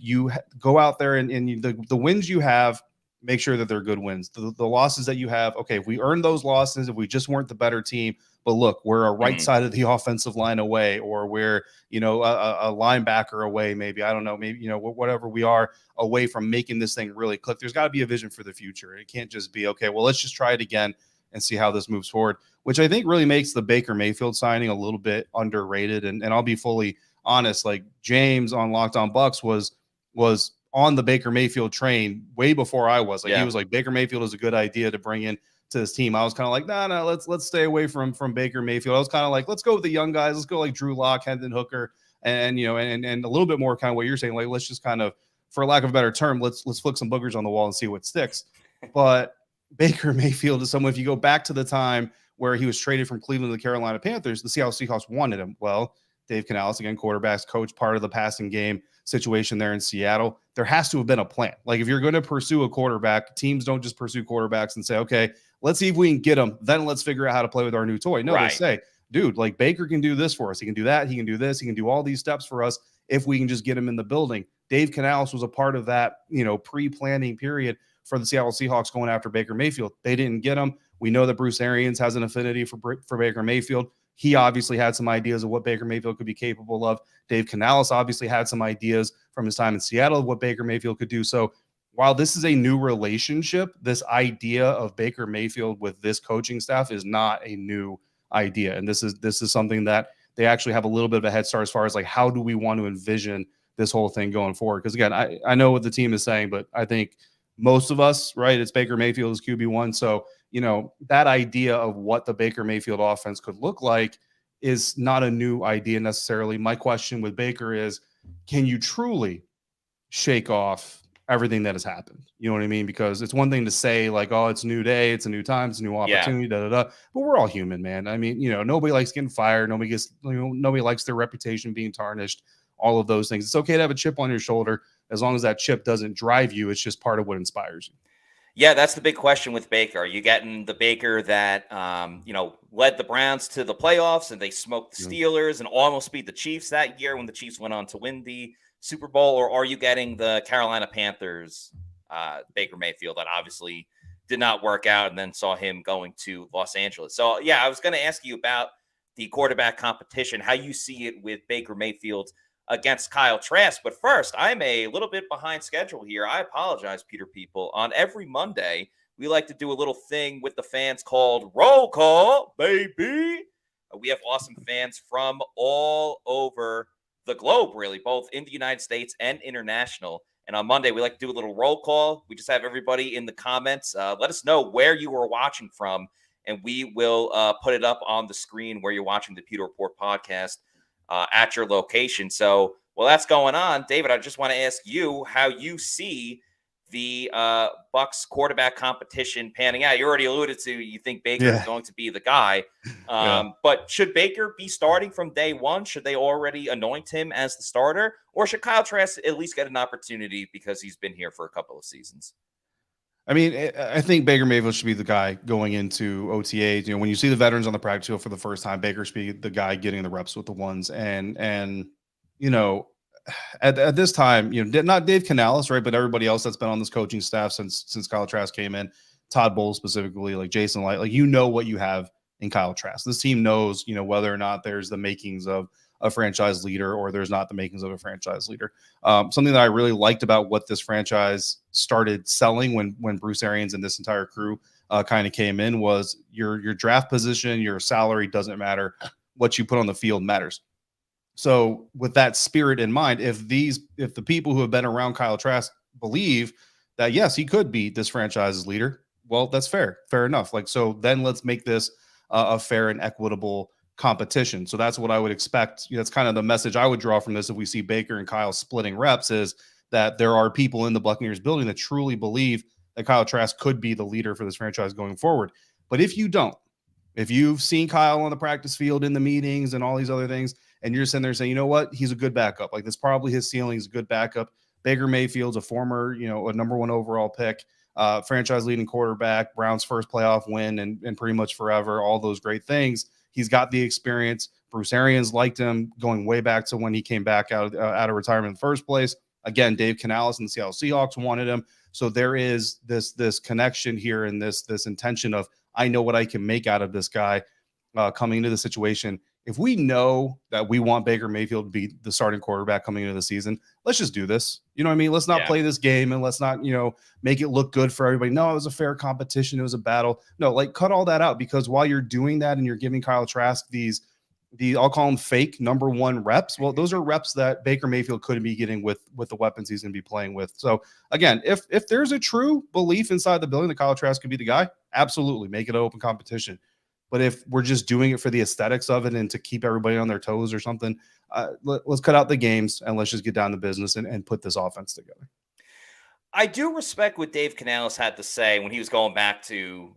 go out there and the wins you have, make sure that they're good wins. The losses that you have, okay, if we earned those losses, if we just weren't the better team, but look, we're a right side of the offensive line away, or we're, a linebacker away, maybe, I don't know, maybe, whatever we are away from making this thing really click. There's got to be a vision for the future. It can't just be, okay, well, let's just try it again and see how this moves forward, which I think really makes the Baker Mayfield signing a little bit underrated. And I'll be fully honest, like James on Locked On Bucs was on the Baker Mayfield train way before I was. Like, he was like, Baker Mayfield is a good idea to bring in to this team. I was kind of like, no, let's stay away from Baker Mayfield. I was kind of like, let's go with the young guys. Let's go like Drew Lock, Hendon Hooker, and a little bit more kind of what you're saying. Like, let's just kind of, for lack of a better term, let's flick some boogers on the wall and see what sticks. But Baker Mayfield is someone, if you go back to the time where he was traded from Cleveland to the Carolina Panthers, the Seattle Seahawks wanted him. Well, Dave Canales, again, quarterbacks coach, part of the passing game situation there in Seattle. There has to have been a plan. Like, if you're going to pursue a quarterback, teams don't just pursue quarterbacks and say, okay, let's see if we can get him. Then let's figure out how to play with our new toy. No, They say, dude, like, Baker can do this for us. He can do that. He can do this. He can do all these steps for us if we can just get him in the building. Dave Canales was a part of that, pre-planning period for the Seattle Seahawks going after Baker Mayfield. They didn't get him. We know that Bruce Arians has an affinity for Baker Mayfield. He obviously had some ideas of what Baker Mayfield could be capable of. Dave Canales obviously had some ideas from his time in Seattle of what Baker Mayfield could do. So while this is a new relationship, this idea of Baker Mayfield with this coaching staff is not a new idea. And this is something that they actually have a little bit of a head start as far as like, how do we want to envision this whole thing going forward? Because again, I know what the team is saying, but I think most of us, right, it's Baker Mayfield as QB1. So, that idea of what the Baker Mayfield offense could look like is not a new idea necessarily. My question with Baker is, can you truly shake off everything that has happened? You know what I mean? Because it's one thing to say like, oh, it's a new day, it's a new time, it's a new opportunity, but we're all human, man. I mean, nobody likes getting fired. Nobody likes their reputation being tarnished, all of those things. It's okay to have a chip on your shoulder as long as that chip doesn't drive you. It's just part of what inspires you. Yeah, that's the big question with Baker. Are you getting the Baker that, led the Browns to the playoffs and they smoked the Steelers and almost beat the Chiefs that year when the Chiefs went on to win the Super Bowl? Or are you getting the Carolina Panthers Baker Mayfield that obviously did not work out and then saw him going to Los Angeles? So, yeah, I was going to ask you about the quarterback competition, how you see it with Baker Mayfield against Kyle Trask. But first, I'm a little bit behind schedule here. I apologize, Peter People. On every Monday, we like to do a little thing with the fans called Roll Call, baby. We have awesome fans from all over the globe, really, both in the United States and international. And on Monday, we like to do a little roll call. We just have everybody in the comments. Let us know where you are watching from, and we will put it up on the screen where you're watching the Peter Report podcast at your location. So while that's going on, David, I just want to ask you how you see the Bucs quarterback competition panning out. You already alluded to you think Baker is going to be the guy. But should Baker be starting from day one? Should they already anoint him as the starter? Or should Kyle Trask at least get an opportunity because he's been here for a couple of seasons? I mean, I think Baker Mayfield should be the guy going into OTAs. When you see the veterans on the practice field for the first time, Baker should be the guy getting the reps with the ones. And at this time, not Dave Canales, right, but everybody else that's been on this coaching staff since Kyle Trask came in, Todd Bowles specifically, like Jason Light, like what you have in Kyle Trask. This team knows, whether or not there's the makings of a franchise leader or there's not the makings of a franchise leader. Something that I really liked about what this franchise started selling when Bruce Arians and this entire crew kind of came in was your draft position, your salary doesn't matter. What you put on the field matters. So with that spirit in mind, if the people who have been around Kyle Trask believe that, yes, he could be this franchise's leader, well, that's fair enough. Like, so then let's make this a fair and equitable competition. So that's what I would expect. That's kind of the message I would draw from this. If we see Baker and Kyle splitting reps, is that there are people in the Buccaneers building that truly believe that Kyle Trask could be the leader for this franchise going forward. But if you don't, if you've seen Kyle on the practice field in the meetings and all these other things, and you're sitting there saying, you know what, he's a good backup. Like, this probably his ceiling is a good backup. Baker Mayfield's a former, a number one overall pick, franchise leading quarterback, Browns' first playoff win and pretty much forever, all those great things. He's got the experience. Bruce Arians liked him going way back to when he came back out of retirement in the first place. Again, Dave Canales and the Seattle Seahawks wanted him. So there is this connection here and this intention of, I know what I can make out of this guy coming into the situation. If we know that we want Baker Mayfield to be the starting quarterback coming into the season, let's just do this. You know what I mean? Let's not play this game and let's not, make it look good for everybody. No, it was a fair competition. It was a battle. No, like, cut all that out, because while you're doing that and you're giving Kyle Trask these I'll call them fake number one reps. Well, those are reps that Baker Mayfield couldn't be getting with the weapons he's going to be playing with. So again, if there's a true belief inside the building that Kyle Trask could be the guy, absolutely make it an open competition. But if we're just doing it for the aesthetics of it and to keep everybody on their toes or something, let's cut out the games and let's just get down to business and put this offense together. I do respect what Dave Canales had to say when he was going back to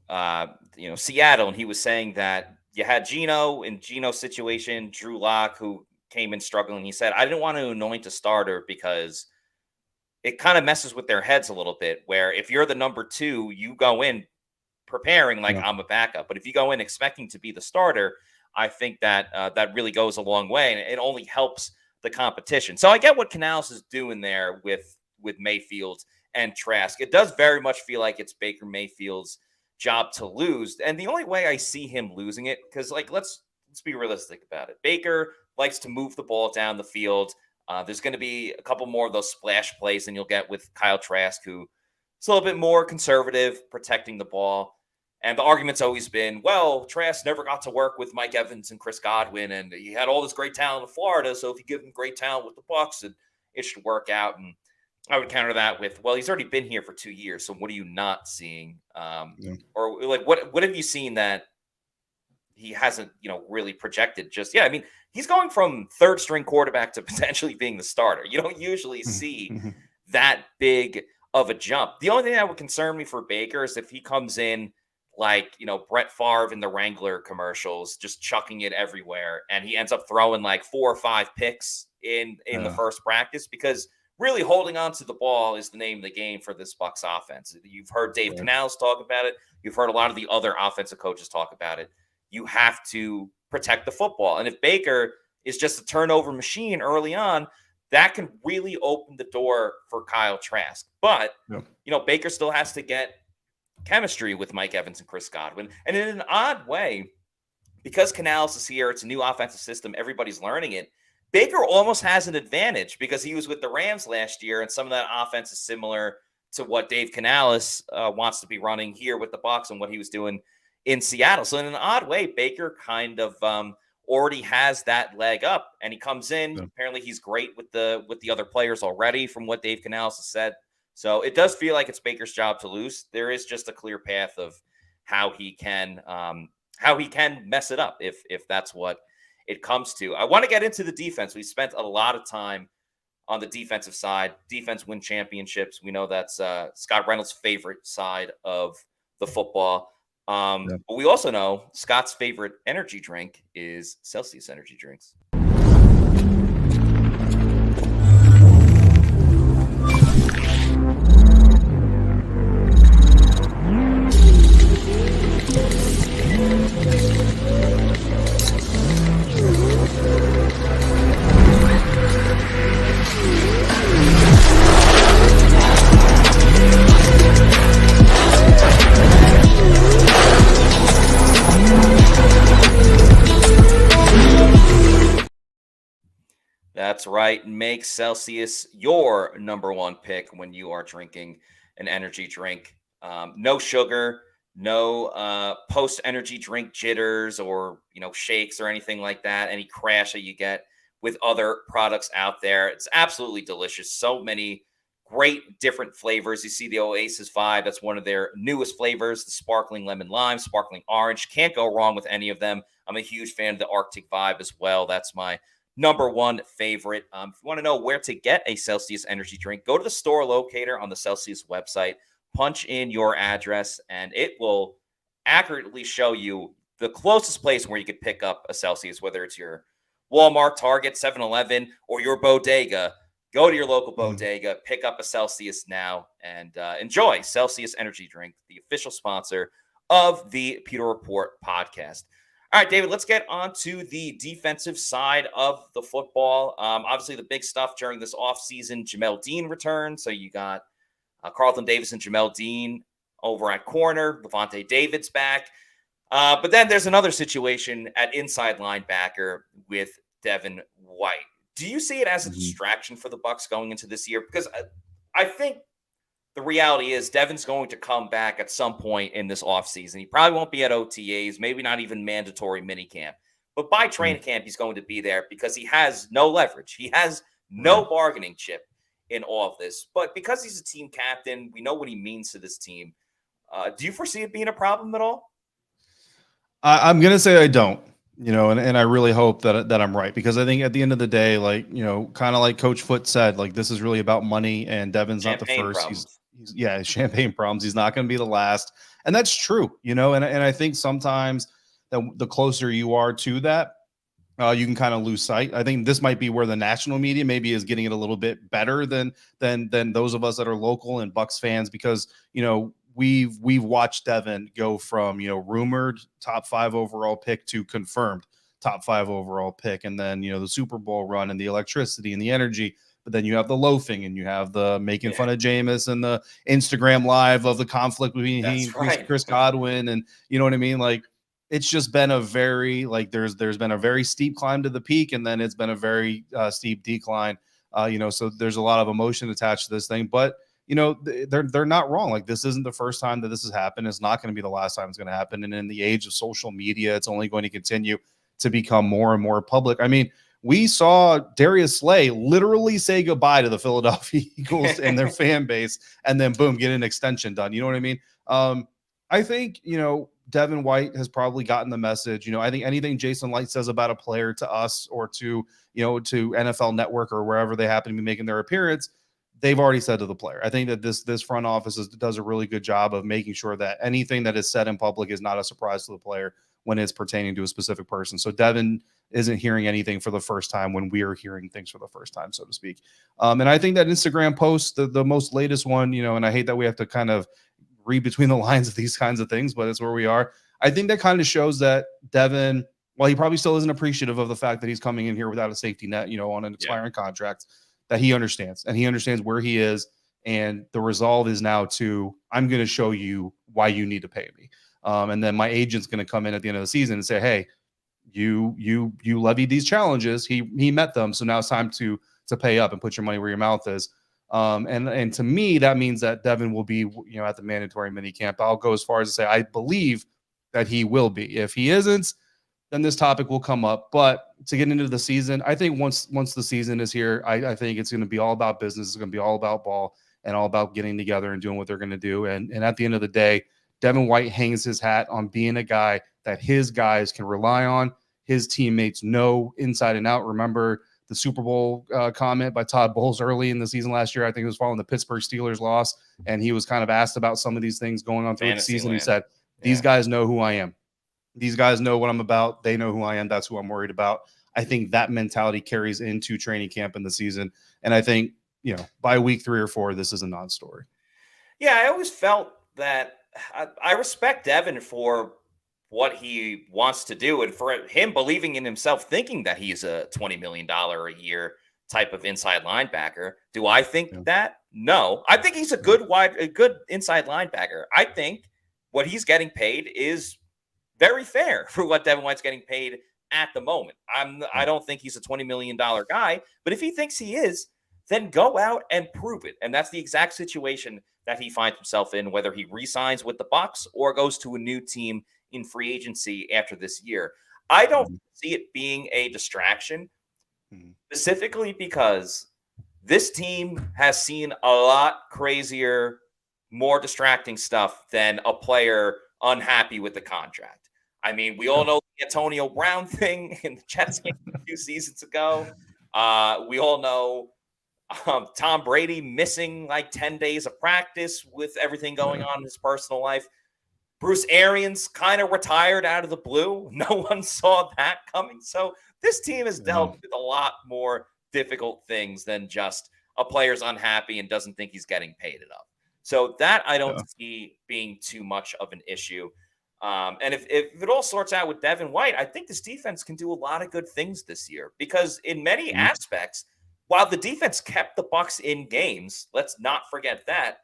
Seattle, and he was saying that you had Geno in Geno's situation, Drew Lock, who came in struggling. He said, I didn't want to anoint a starter because it kind of messes with their heads a little bit, where if you're the number two, you go in preparing like I'm a backup. But if you go in expecting to be the starter, I think that that really goes a long way, and it only helps the competition. So I get what Canales is doing there with Mayfield and Trask. It does very much feel like it's Baker Mayfield's job to lose. And the only way I see him losing it, because let's be realistic about it. Baker likes to move the ball down the field. There's going to be a couple more of those splash plays than you'll get with Kyle Trask, who is a little bit more conservative, protecting the ball. And the argument's always been, well, Trask never got to work with Mike Evans and Chris Godwin, and he had all this great talent in Florida, so if you give him great talent with the Bucs, it should work out. And I would counter that with, well, he's already been here for 2 years, so what are you not seeing? Or like, what have you seen that he hasn't, really projected just yet? I mean, he's going from third string quarterback to potentially being the starter. You don't usually see that big of a jump. The only thing that would concern me for Baker is if he comes in like, Brett Favre in the Wrangler commercials, just chucking it everywhere, and he ends up throwing like 4 or 5 picks in the first practice, because really holding on to the ball is the name of the game for this Bucs offense. You've heard Dave Canales talk about it. You've heard a lot of the other offensive coaches talk about it. You have to protect the football. And if Baker is just a turnover machine early on, that can really open the door for Kyle Trask. But, Baker still has to get chemistry with Mike Evans and Chris Godwin. And in an odd way, because Canales is here, it's a new offensive system, everybody's learning it, Baker almost has an advantage because he was with the Rams last year, and some of that offense is similar to what Dave Canales wants to be running here with the Bucs and what he was doing in Seattle. So in an odd way, Baker kind of already has that leg up, and he comes in. Apparently he's great with the other players already, from what Dave Canales has said. So it does feel like it's Baker's job to lose. There is just a clear path of how he can mess it up if that's what it comes to. I want to get into the defense. We spent a lot of time on the defensive side. Defense win championships. We know that's Scott Reynolds' favorite side of the football. But we also know Scott's favorite energy drink is Celsius energy drinks. That's right. Make Celsius your number one pick when you are drinking an energy drink. No sugar, no post-energy drink jitters or, shakes or anything like that. Any crash that you get with other products out there. It's absolutely delicious. So many great different flavors. You see the Oasis Vibe. That's one of their newest flavors. The sparkling lemon lime, sparkling orange. Can't go wrong with any of them. I'm a huge fan of the Arctic Vibe as well. That's my number one favorite. If you want to know where to get a Celsius energy drink, go to the store locator on the Celsius website, punch in your address, and it will accurately show you the closest place where you could pick up a Celsius, whether it's your Walmart, Target, 7-Eleven, or your bodega. Go to your local bodega, pick up a Celsius now, and enjoy Celsius Energy Drink, the official sponsor of the Pewter Report podcast. All right, David, let's get on to the defensive side of the football. Obviously, the big stuff during this offseason, Jamel Dean returned. So you got Carlton Davis and Jamel Dean over at corner. Levante David's back. But then there's another situation at inside linebacker with Devin White. Do you see it as a distraction for the Bucs going into this year? Because I think the reality is Devin's going to come back at some point in this offseason. He probably won't be at OTAs, maybe not even mandatory minicamp. But by training camp, he's going to be there because he has no leverage. He has no bargaining chip in all of this. But because he's a team captain, we know what he means to this team. Do you foresee it being a problem at all? I'm going to say I don't. And I really hope that I'm right, because I think at the end of the day, like, kind of like Coach Foote said, like, this is really about money, and Devin's Champagne not the first. Problems. He's champagne problems. He's not going to be the last. And that's true, and I think sometimes the closer you are to that, you can kind of lose sight. I think this might be where the national media maybe is getting it a little bit better than those of us that are local and Bucs fans, because, we've watched Devin go from, rumored top 5 overall pick to confirmed top 5 overall pick. And then, the Super Bowl run and the electricity and the energy, but then you have the loafing and you have the making fun of Jameis and the Instagram live of the conflict between Chris Godwin. And you know what I mean? Like, it's just been a very, like, there's been a very steep climb to the peak, and then it's been a very steep decline. So there's a lot of emotion attached to this thing, but they're not wrong. Like, this isn't the first time that this has happened. It's not going to be the last time it's going to happen. And in the age of social media, it's only going to continue to become more and more public. I mean, we saw Darius Slay literally say goodbye to the Philadelphia Eagles and their fan base, and then boom, get an extension done. You know what I mean? I think, Devin White has probably gotten the message. I think anything Jason Light says about a player to us or to NFL Network or wherever they happen to be making their appearance, they've already said to the player. I think that this front office does a really good job of making sure that anything that is said in public is not a surprise to the player when it's pertaining to a specific person. So Devin isn't hearing anything for the first time when we are hearing things for the first time, so to speak. And I think that Instagram post, the most latest one, and I hate that we have to kind of read between the lines of these kinds of things, but it's where we are. I think that kind of shows that Devin, while he probably still isn't appreciative of the fact that he's coming in here without a safety net, on an expiring contract, that he understands, and he understands where he is. And the resolve is now to, I'm going to show you why you need to pay me. And then my agent's going to come in at the end of the season and say, hey, you levied these challenges. He met them. So now it's time to pay up and put your money where your mouth is. And to me, that means that Devin will be, at the mandatory minicamp. I'll go as far as to say, I believe that he will be. If he isn't, then this topic will come up. But to get into the season, I think once the season is here, I think it's going to be all about business. It's going to be all about ball and all about getting together and doing what they're going to do. And at the end of the day, Devin White hangs his hat on being a guy that his guys can rely on. His teammates know inside and out. Remember the Super Bowl comment by Todd Bowles early in the season last year. I think it was following the Pittsburgh Steelers loss, and he was kind of asked about some of these things going on through the season. He said, these guys know who I am. These guys know what I'm about. They know who I am. That's who I'm worried about. I think that mentality carries into training camp in the season. And I think, by week 3 or 4, this is a non-story. Yeah, I always felt that I respect Devin for what he wants to do, and for him believing in himself, thinking that he's a $20 million a year type of inside linebacker. Do I think that? No. I think he's a good inside linebacker. I think what he's getting paid is very fair for what Devin White's getting paid at the moment. I don't think he's a $20 million guy, but if he thinks he is, then go out and prove it. And that's the exact situation that he finds himself in, whether he re-signs with the Bucs or goes to a new team in free agency after this year. I don't see it being a distraction, specifically because this team has seen a lot crazier, more distracting stuff than a player unhappy with the contract. I mean, we all know the Antonio Brown thing in the Jets game a few seasons ago. We all know Tom Brady missing like 10 days of practice with everything going on in his personal life. Bruce Arians kind of retired out of the blue. No one saw that coming. So this team has dealt with a lot more difficult things than just a player's unhappy and doesn't think he's getting paid enough. So that I don't see being too much of an issue. And if it all sorts out with Devin White, I think this defense can do a lot of good things this year because in many aspects, while the defense kept the Bucs in games, let's not forget that,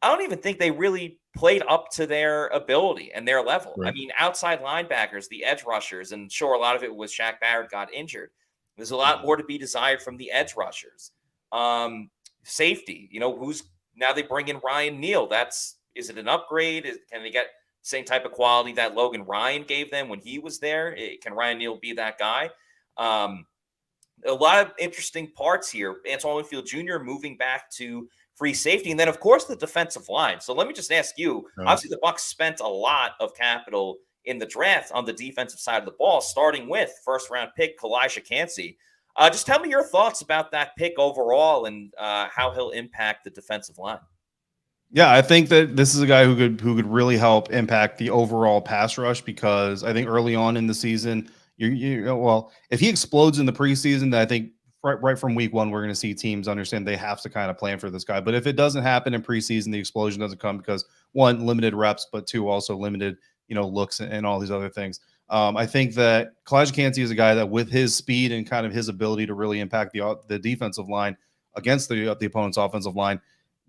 I don't even think they really played up to their ability and their level. Right. I mean, outside linebackers, the edge rushers, and sure, a lot of it was Shaq Barrett got injured. There's a lot more to be desired from the edge rushers. Safety, who's now they bring in Ryan Neal. Is it an upgrade? Can they get same type of quality that Logan Ryan gave them when he was there? Can Ryan Neal be that guy? A lot of interesting parts here. Antoine Winfield Jr. moving back to free safety, and then of course the defensive line. So let me just ask you, obviously the Bucs spent a lot of capital in the draft on the defensive side of the ball, starting with first round pick Kalijah Kancey. Just tell me your thoughts about that pick overall and how he'll impact the defensive line. Yeah, I think that this is a guy who could really help impact the overall pass rush because I think early on in the season, if he explodes in the preseason, then I think right from week one, we're going to see teams understand they have to kind of plan for this guy. But if it doesn't happen in preseason, the explosion doesn't come because one, limited reps, but two, also limited, looks and all these other things. I think that Kalijah Kancey is a guy that with his speed and kind of his ability to really impact the defensive line against the opponent's offensive line,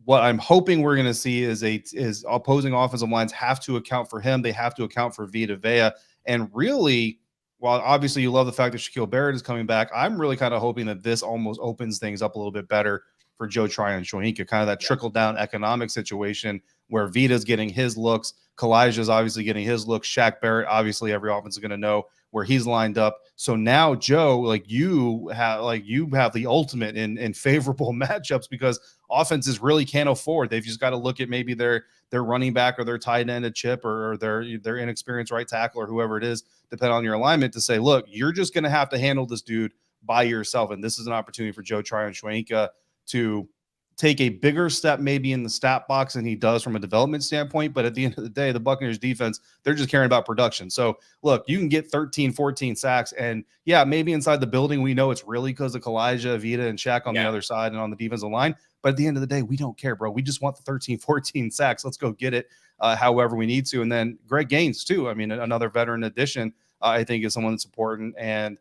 what I'm hoping we're going to see is opposing offensive lines have to account for him. They have to account for Vita Vea. And really, while obviously you love the fact that Shaquille Barrett is coming back, I'm really kind of hoping that this almost opens things up a little bit better for Joe Tryon-Shoyinka, kind of that trickle-down economic situation where Vita's getting his looks, Kalijah's obviously getting his looks, Shaq Barrett, obviously every offense is going to know where he's lined up. So now, Joe, you have the ultimate in favorable matchups because offenses really can't afford. They've just got to look at maybe their running back or their tight end, a chip, or their inexperienced right tackle or whoever it is, depending on your alignment, to say, look, you're just going to have to handle this dude by yourself. And this is an opportunity for Joe Tryon-Shoyinka to take a bigger step maybe in the stat box than he does from a development standpoint. But at the end of the day, the Buccaneers defense, they're just caring about production. So look, you can get 13, 14 sacks. And yeah, maybe inside the building, we know it's really because of Kalijah, Vita, and Shaq on the other side and on the defensive line. But at the end of the day, we don't care, bro. We just want the 13, 14 sacks. Let's go get it however we need to. And then Greg Gaines, too. I mean, another veteran addition, I think, is someone that's important. And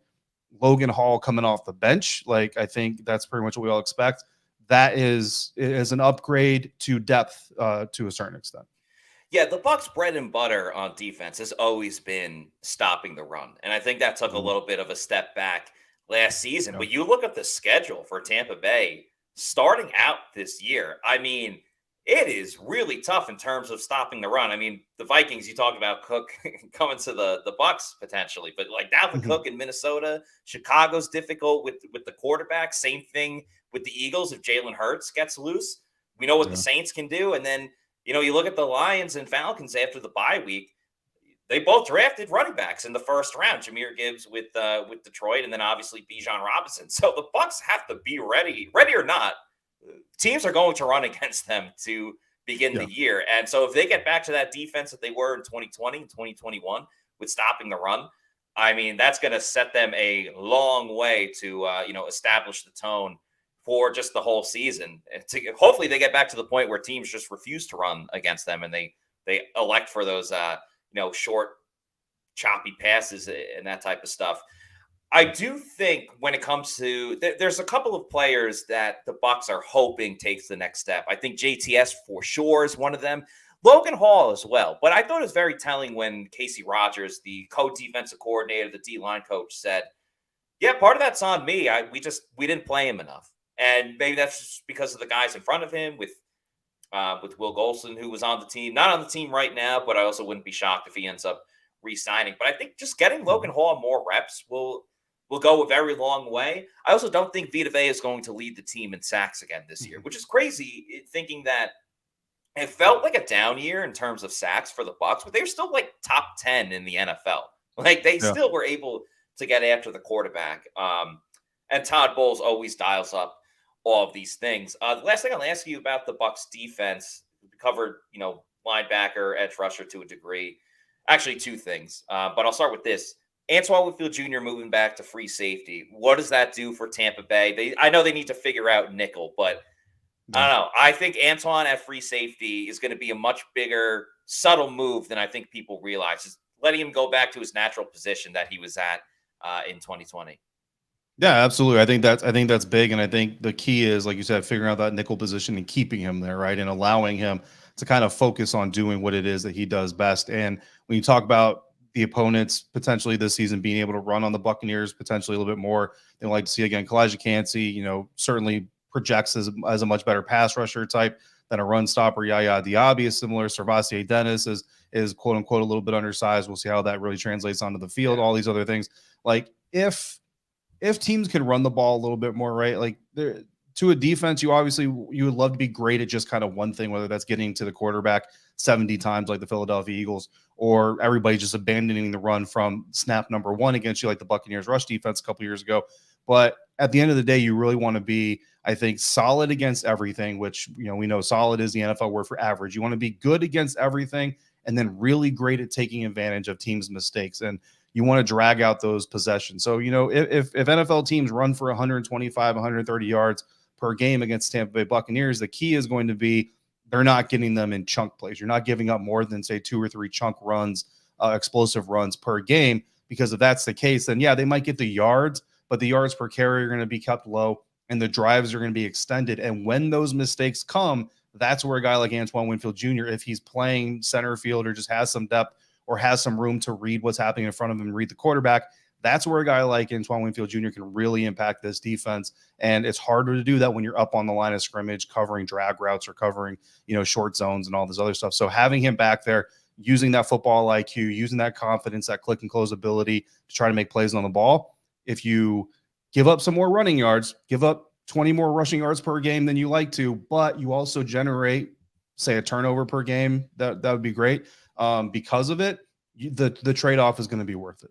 Logan Hall coming off the bench, I think that's pretty much what we all expect. That is an upgrade to depth to a certain extent. Yeah, the Bucs' bread and butter on defense has always been stopping the run. And I think that took a little bit of a step back last season. But you look at the schedule for Tampa Bay starting out this year. I mean, it is really tough in terms of stopping the run. I mean, the Vikings, you talk about Cook coming to the Bucs potentially, but Dalvin Cook in Minnesota, Chicago's difficult with the quarterback. Same thing with the Eagles. If Jalen Hurts gets loose, we know what the Saints can do. And then, you look at the Lions and Falcons after the bye week, they both drafted running backs in the first round. Jahmyr Gibbs with Detroit, and then obviously Bijan Robinson. So the Bucs have to be ready or not. Teams are going to run against them to begin the year. And so if they get back to that defense that they were in 2020 and 2021 with stopping the run, I mean, that's going to set them a long way to, establish the tone for just the whole season. Hopefully they get back to the point where teams just refuse to run against them and they elect for those, short, choppy passes and that type of stuff. I do think when it comes to there's a couple of players that the Bucs are hoping takes the next step. I think JTS for sure is one of them. Logan Hall as well. But I thought it was very telling when Casey Rogers, the co-defensive coordinator, the D-line coach, said, yeah, part of that's on me. We didn't play him enough. And maybe that's just because of the guys in front of him with Will Golson, who was on the team. Not on the team right now, but I also wouldn't be shocked if he ends up re-signing. But I think just getting Logan Hall more reps will go a very long way. I also don't think Vita Vea is going to lead the team in sacks again this year, which is crazy thinking that it felt like a down year in terms of sacks for the Bucs, but they were still top 10 in the NFL. They still were able to get after the quarterback. And Todd Bowles always dials up all of these things. The last thing I'll ask you about the Bucs defense, we covered, linebacker, edge rusher to a degree. Actually, two things, but I'll start with this. Antoine Winfield Jr. moving back to free safety. What does that do for Tampa Bay? I know they need to figure out nickel, but I Yeah. don't know. I think Antoine at free safety is going to be a much bigger, subtle move than I think people realize. Just letting him go back to his natural position that he was at in 2020. Yeah, absolutely. I think that's big, and I think the key is, like you said, figuring out that nickel position and keeping him there, right, and allowing him to kind of focus on doing what it is that he does best. And when you talk about the opponents potentially this season being able to run on the Buccaneers potentially a little bit more, they like to see again. Kalijah Cansey, certainly projects as a much better pass rusher type than a run stopper. Yaya Diaby is similar. Servassier Dennis is quote unquote a little bit undersized. We'll see how that really translates onto the field. Yeah. All these other things, like if teams can run the ball a little bit more, right? Like to a defense, you would love to be great at just kind of one thing, whether that's getting to the quarterback 70 times like the Philadelphia Eagles, or everybody just abandoning the run from snap number one against you like the Buccaneers rush defense a couple years ago. But at the end of the day, you really want to be, I think, solid against everything, which we know solid is the NFL word for average. You want to be good against everything and then really great at taking advantage of teams' mistakes. And you want to drag out those possessions. So, if NFL teams run for 125, 130 yards per game against Tampa Bay Buccaneers, the key is going to be they're not getting them in chunk plays. You're not giving up more than, say, 2 or 3 chunk runs, explosive runs per game, because if that's the case, then, yeah, they might get the yards, but the yards per carry are going to be kept low and the drives are going to be extended. And when those mistakes come, that's where a guy like Antoine Winfield Jr., if he's playing center field or just has some depth, or has some room to read what's happening in front of him and read the quarterback, that's where a guy like Antoine Winfield Jr. can really impact this defense. And it's harder to do that when you're up on the line of scrimmage, covering drag routes or covering, short zones and all this other stuff. So having him back there, using that football IQ, using that confidence, that click and close ability to try to make plays on the ball. If you give up some more running yards, give up 20 more rushing yards per game than you like to, but you also generate, say, a turnover per game, that would be great. Because of it, the trade-off is going to be worth it.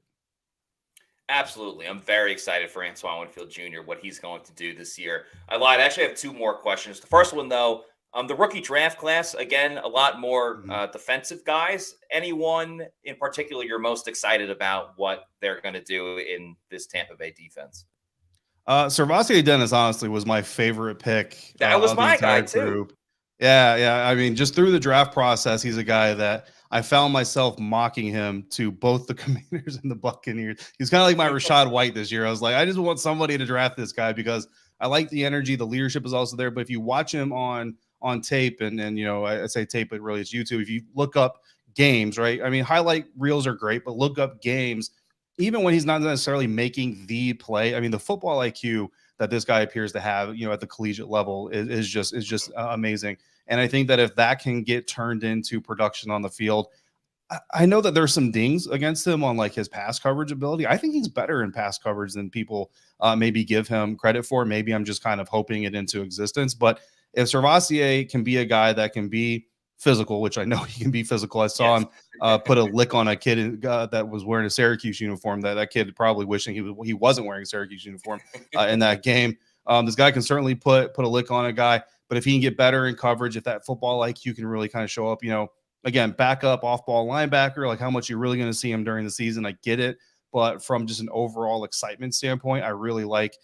Absolutely. I'm very excited for Antoine Winfield Jr., what he's going to do this year. I lied. I actually have two more questions. The first one, though, the rookie draft class, again, a lot more defensive guys. Anyone in particular you're most excited about what they're going to do in this Tampa Bay defense? Servassier Dennis, honestly, was my favorite pick. That was of the my entire guy, too. group. Yeah. I mean, just through the draft process, he's a guy that I found myself mocking him to both the Commanders and the Buccaneers. He's kind of like my Rashad White this year. I was like, I just want somebody to draft this guy because I like the energy. The leadership is also there. But if you watch him on tape, and I say tape, but really it's YouTube. If you look up games, right? I mean, highlight reels are great, but look up games. Even when he's not necessarily making the play, I mean, the football IQ that this guy appears to have, at the collegiate level is just amazing. And I think that if that can get turned into production on the field, I know that there's some dings against him on like his pass coverage ability. I think he's better in pass coverage than people maybe give him credit for. Maybe I'm just kind of hoping it into existence. But if Servassier can be a guy that can be physical, which I know he can be physical. I saw him put a lick on a kid that was wearing a Syracuse uniform. That kid probably wishing he wasn't wearing a Syracuse uniform in that game. This guy can certainly put a lick on a guy, but if he can get better in coverage, if that football IQ can really kind of show up, again, backup off-ball linebacker, like how much you're really going to see him during the season, I get it. But from just an overall excitement standpoint, I really like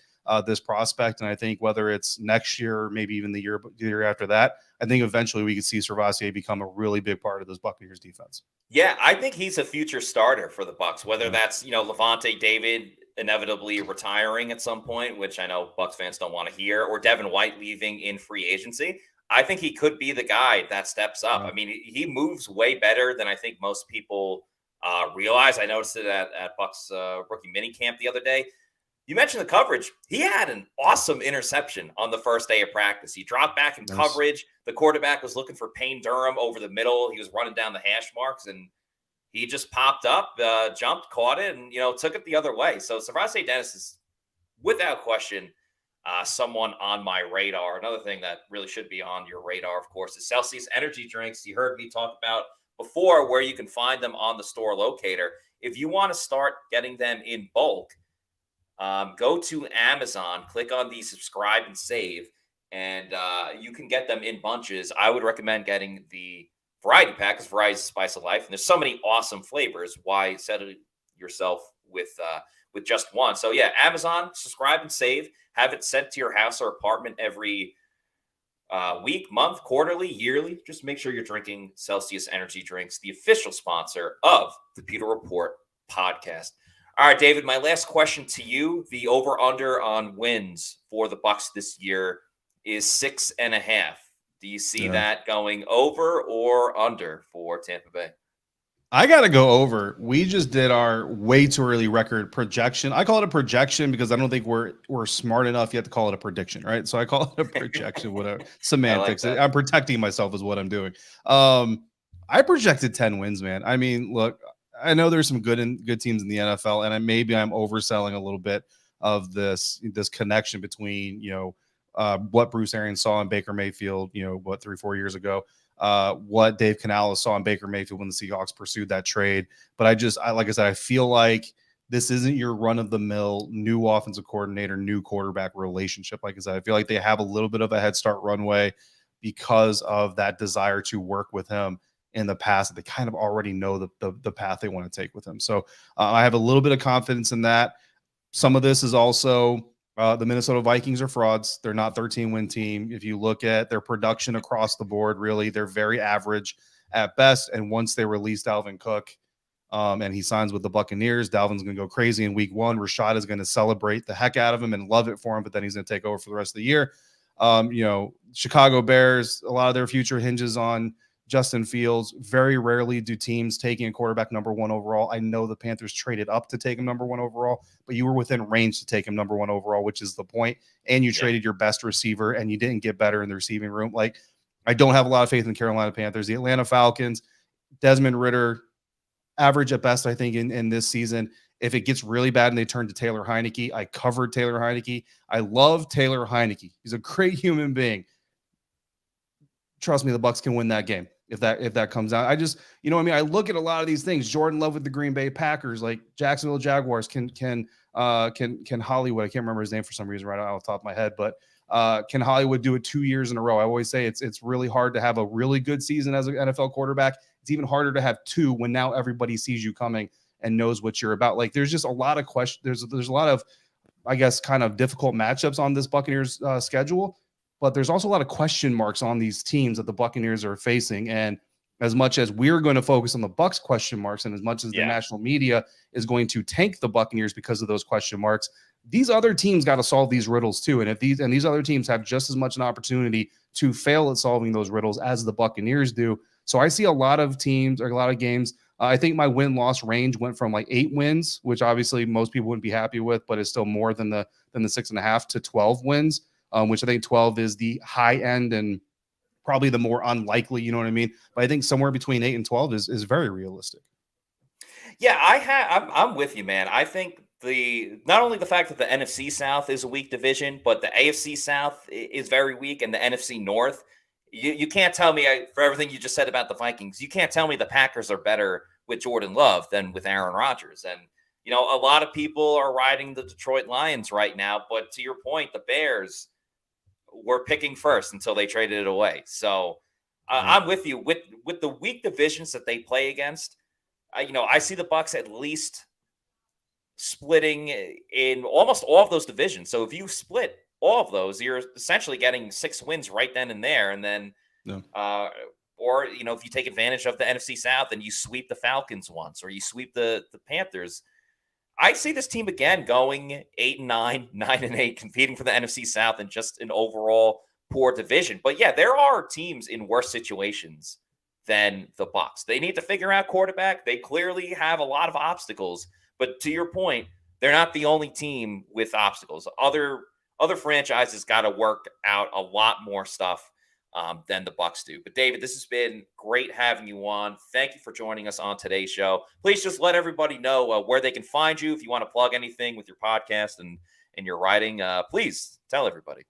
this prospect. And I think whether it's next year or maybe even the year after that, I think eventually we could see Servassier become a really big part of this Buccaneers defense. Yeah, I think he's a future starter for the Bucs, whether that's, Levante David inevitably retiring at some point, which I know Bucs fans don't want to hear, or Devin White leaving in free agency. I think he could be the guy that steps up. Yeah. I mean, he moves way better than I think most people realize. I noticed it at Bucs rookie minicamp the other day. You mentioned the coverage. He had an awesome interception on the first day of practice. He dropped back in coverage. The quarterback was looking for Payne Durham over the middle. He was running down the hash marks, and he just popped up, jumped, caught it, and, took it the other way. So Servassier Dennis is, without question, someone on my radar. Another thing that really should be on your radar, of course, is Celsius energy drinks. You heard me talk about before where you can find them on the store locator. If you want to start getting them in bulk, go to Amazon, click on the subscribe and save, and you can get them in bunches. I would recommend getting the variety pack, because variety is the spice of life, and there's so many awesome flavors. Why set it yourself with just one? So yeah, Amazon, subscribe and save. Have it sent to your house or apartment every week, month, quarterly, yearly. Just make sure you're drinking Celsius Energy Drinks, the official sponsor of the Pewter Report podcast. All right, David, my last question to you. The over-under on wins for the Bucs this year is 6.5. Do you see that going over or under for Tampa Bay? I got to go over. We just did our way too early record projection. I call it a projection because I don't think we're smart enough yet to call it a prediction, right? So I call it a projection, whatever. Semantics. I'm protecting myself is what I'm doing. I projected 10 wins, man. I mean, look, I know there's some good teams in the NFL, and maybe I'm overselling a little bit of this connection between, what Bruce Arians saw in Baker Mayfield, 3-4 years ago, what Dave Canales saw in Baker Mayfield when the Seahawks pursued that trade. But like I said, I feel like this isn't your run-of-the-mill new offensive coordinator, new quarterback relationship. Like I said, I feel like they have a little bit of a head start runway because of that desire to work with him in the past. They kind of already know the path they want to take with him. So I have a little bit of confidence in that. Some of this is also the Minnesota Vikings are frauds. They're not 13-win team. If you look at their production across the board, really, they're very average at best. And once they release Dalvin Cook and he signs with the Buccaneers, Dalvin's going to go crazy in week 1. Rashad is going to celebrate the heck out of him and love it for him, but then he's going to take over for the rest of the year. Chicago Bears, a lot of their future hinges on Justin Fields. Very rarely do teams taking a quarterback number 1 overall. I know the Panthers traded up to take him number 1 overall, but you were within range to take him number 1 overall, which is the point. And you traded your best receiver and you didn't get better in the receiving room. Like, I don't have a lot of faith in the Carolina Panthers. The Atlanta Falcons, Desmond Ridder, average at best, I think, in this season. If it gets really bad and they turn to Taylor Heineke, I covered Taylor Heineke. I love Taylor Heineke. He's a great human being. Trust me, the Bucs can win that game if that comes out. I just, I look at a lot of these things. Jordan Love with the Green Bay Packers, like Jacksonville Jaguars, can Hollywood, I can't remember his name for some reason right off the top of my head, but can Hollywood do it 2 years in a row? I always say it's really hard to have a really good season as an NFL quarterback. It's even harder to have 2 when now everybody sees you coming and knows what you're about. Like, there's just a lot of questions. There's a lot of, I guess, kind of difficult matchups on this Buccaneers schedule. But there's also a lot of question marks on these teams that the Buccaneers are facing. And as much as we're going to focus on the Bucs question marks, and as much as the national media is going to tank the Buccaneers because of those question marks, these other teams got to solve these riddles too. And if these other teams have just as much an opportunity to fail at solving those riddles as the Buccaneers do. So I see a lot of teams or a lot of games. I think my win-loss range went from like 8 wins, which obviously most people wouldn't be happy with, but is still more than the 6.5 to 12 wins. Which I think 12 is the high end and probably the more unlikely, you know what I mean? But I think somewhere between 8 and 12 is very realistic. Yeah, I'm with you, man. I think not only the fact that the NFC South is a weak division, but the AFC South is very weak, and the NFC North. You can't tell me, for everything you just said about the Vikings, you can't tell me the Packers are better with Jordan Love than with Aaron Rodgers. And a lot of people are riding the Detroit Lions right now, but to your point, the Bears were picking first until they traded it away. So I'm with you with the weak divisions that they play against. I see the Bucs at least splitting in almost all of those divisions. So if you split all of those, you're essentially getting 6 wins right then and there. And then, or if you take advantage of the NFC South and you sweep the Falcons once, or you sweep the Panthers, I see this team again going 8-9, 9-8, competing for the NFC South and just an overall poor division. But yeah, there are teams in worse situations than the Bucs. They need to figure out quarterback. They clearly have a lot of obstacles. But to your point, they're not the only team with obstacles. Other franchises got to work out a lot more stuff than the Bucs do. But David, this has been great having you on. Thank you for joining us on today's show. Please just let everybody know where they can find you. If you want to plug anything with your podcast and your writing, please tell everybody.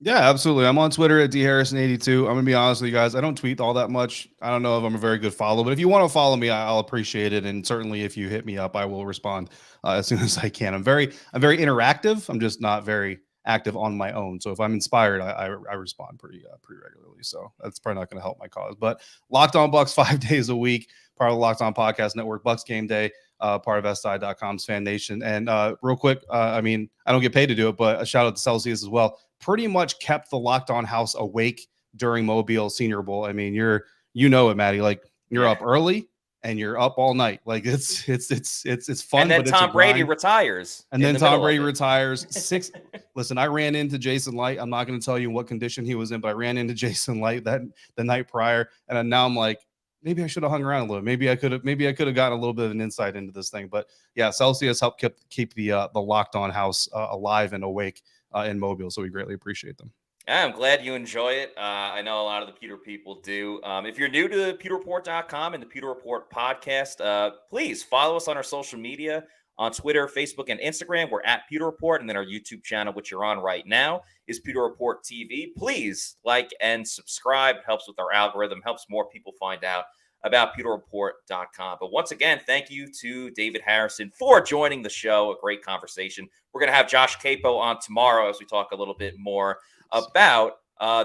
Yeah, absolutely. I'm on Twitter at dharrison82. I'm going to be honest with you guys. I don't tweet all that much. I don't know if I'm a very good follow, but if you want to follow me, I'll appreciate it. And certainly if you hit me up, I will respond as soon as I can. I'm very interactive. I'm just not very active on my own. So if I'm inspired, I respond pretty regularly. So that's probably not going to help my cause. But Locked On Bucs 5 days a week, part of the Locked On Podcast Network, Bucs Game Day, part of SI.com's Fan Nation. And real quick, I mean, I don't get paid to do it, but a shout out to Celsius as well. Pretty much kept the Locked On house awake during Mobile Senior Bowl. I mean, you know it, Maddie. Like you're up early and you're up all night. Like it's fun. And then but Tom it's Brady retires. And then Tom Brady retires. Listen, I ran into Jason Light. I'm not going to tell you in what condition he was in, but I ran into Jason Light the night prior, and now I'm like, maybe I should have hung around a little. Maybe I could have gotten a little bit of an insight into this thing. But yeah, Celsius helped keep the Locked On house alive and awake in Mobile, so we greatly appreciate them. Yeah, I'm glad you enjoy it. I know a lot of the Pewter people do. If you're new to pewterreport.com and the Pewter Report podcast, please follow us on our social media on Twitter, Facebook, and Instagram. We're at Pewter Report, and then our YouTube channel, which you're on right now, is Pewter Report TV. Please like and subscribe. It helps with our algorithm, helps more people find out about pewterreport.com. But once again, thank you to David Harrison for joining the show. A great conversation. We're going to have Josh Capo on tomorrow as we talk a little bit more about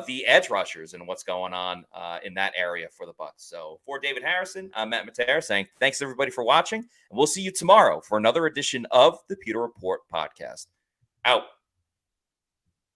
the edge rushers and what's going on in that area for the Bucs. So for David Harrison, I'm Matt Matera saying thanks everybody for watching, and we'll see you tomorrow for another edition of the Pewter Report podcast. Out.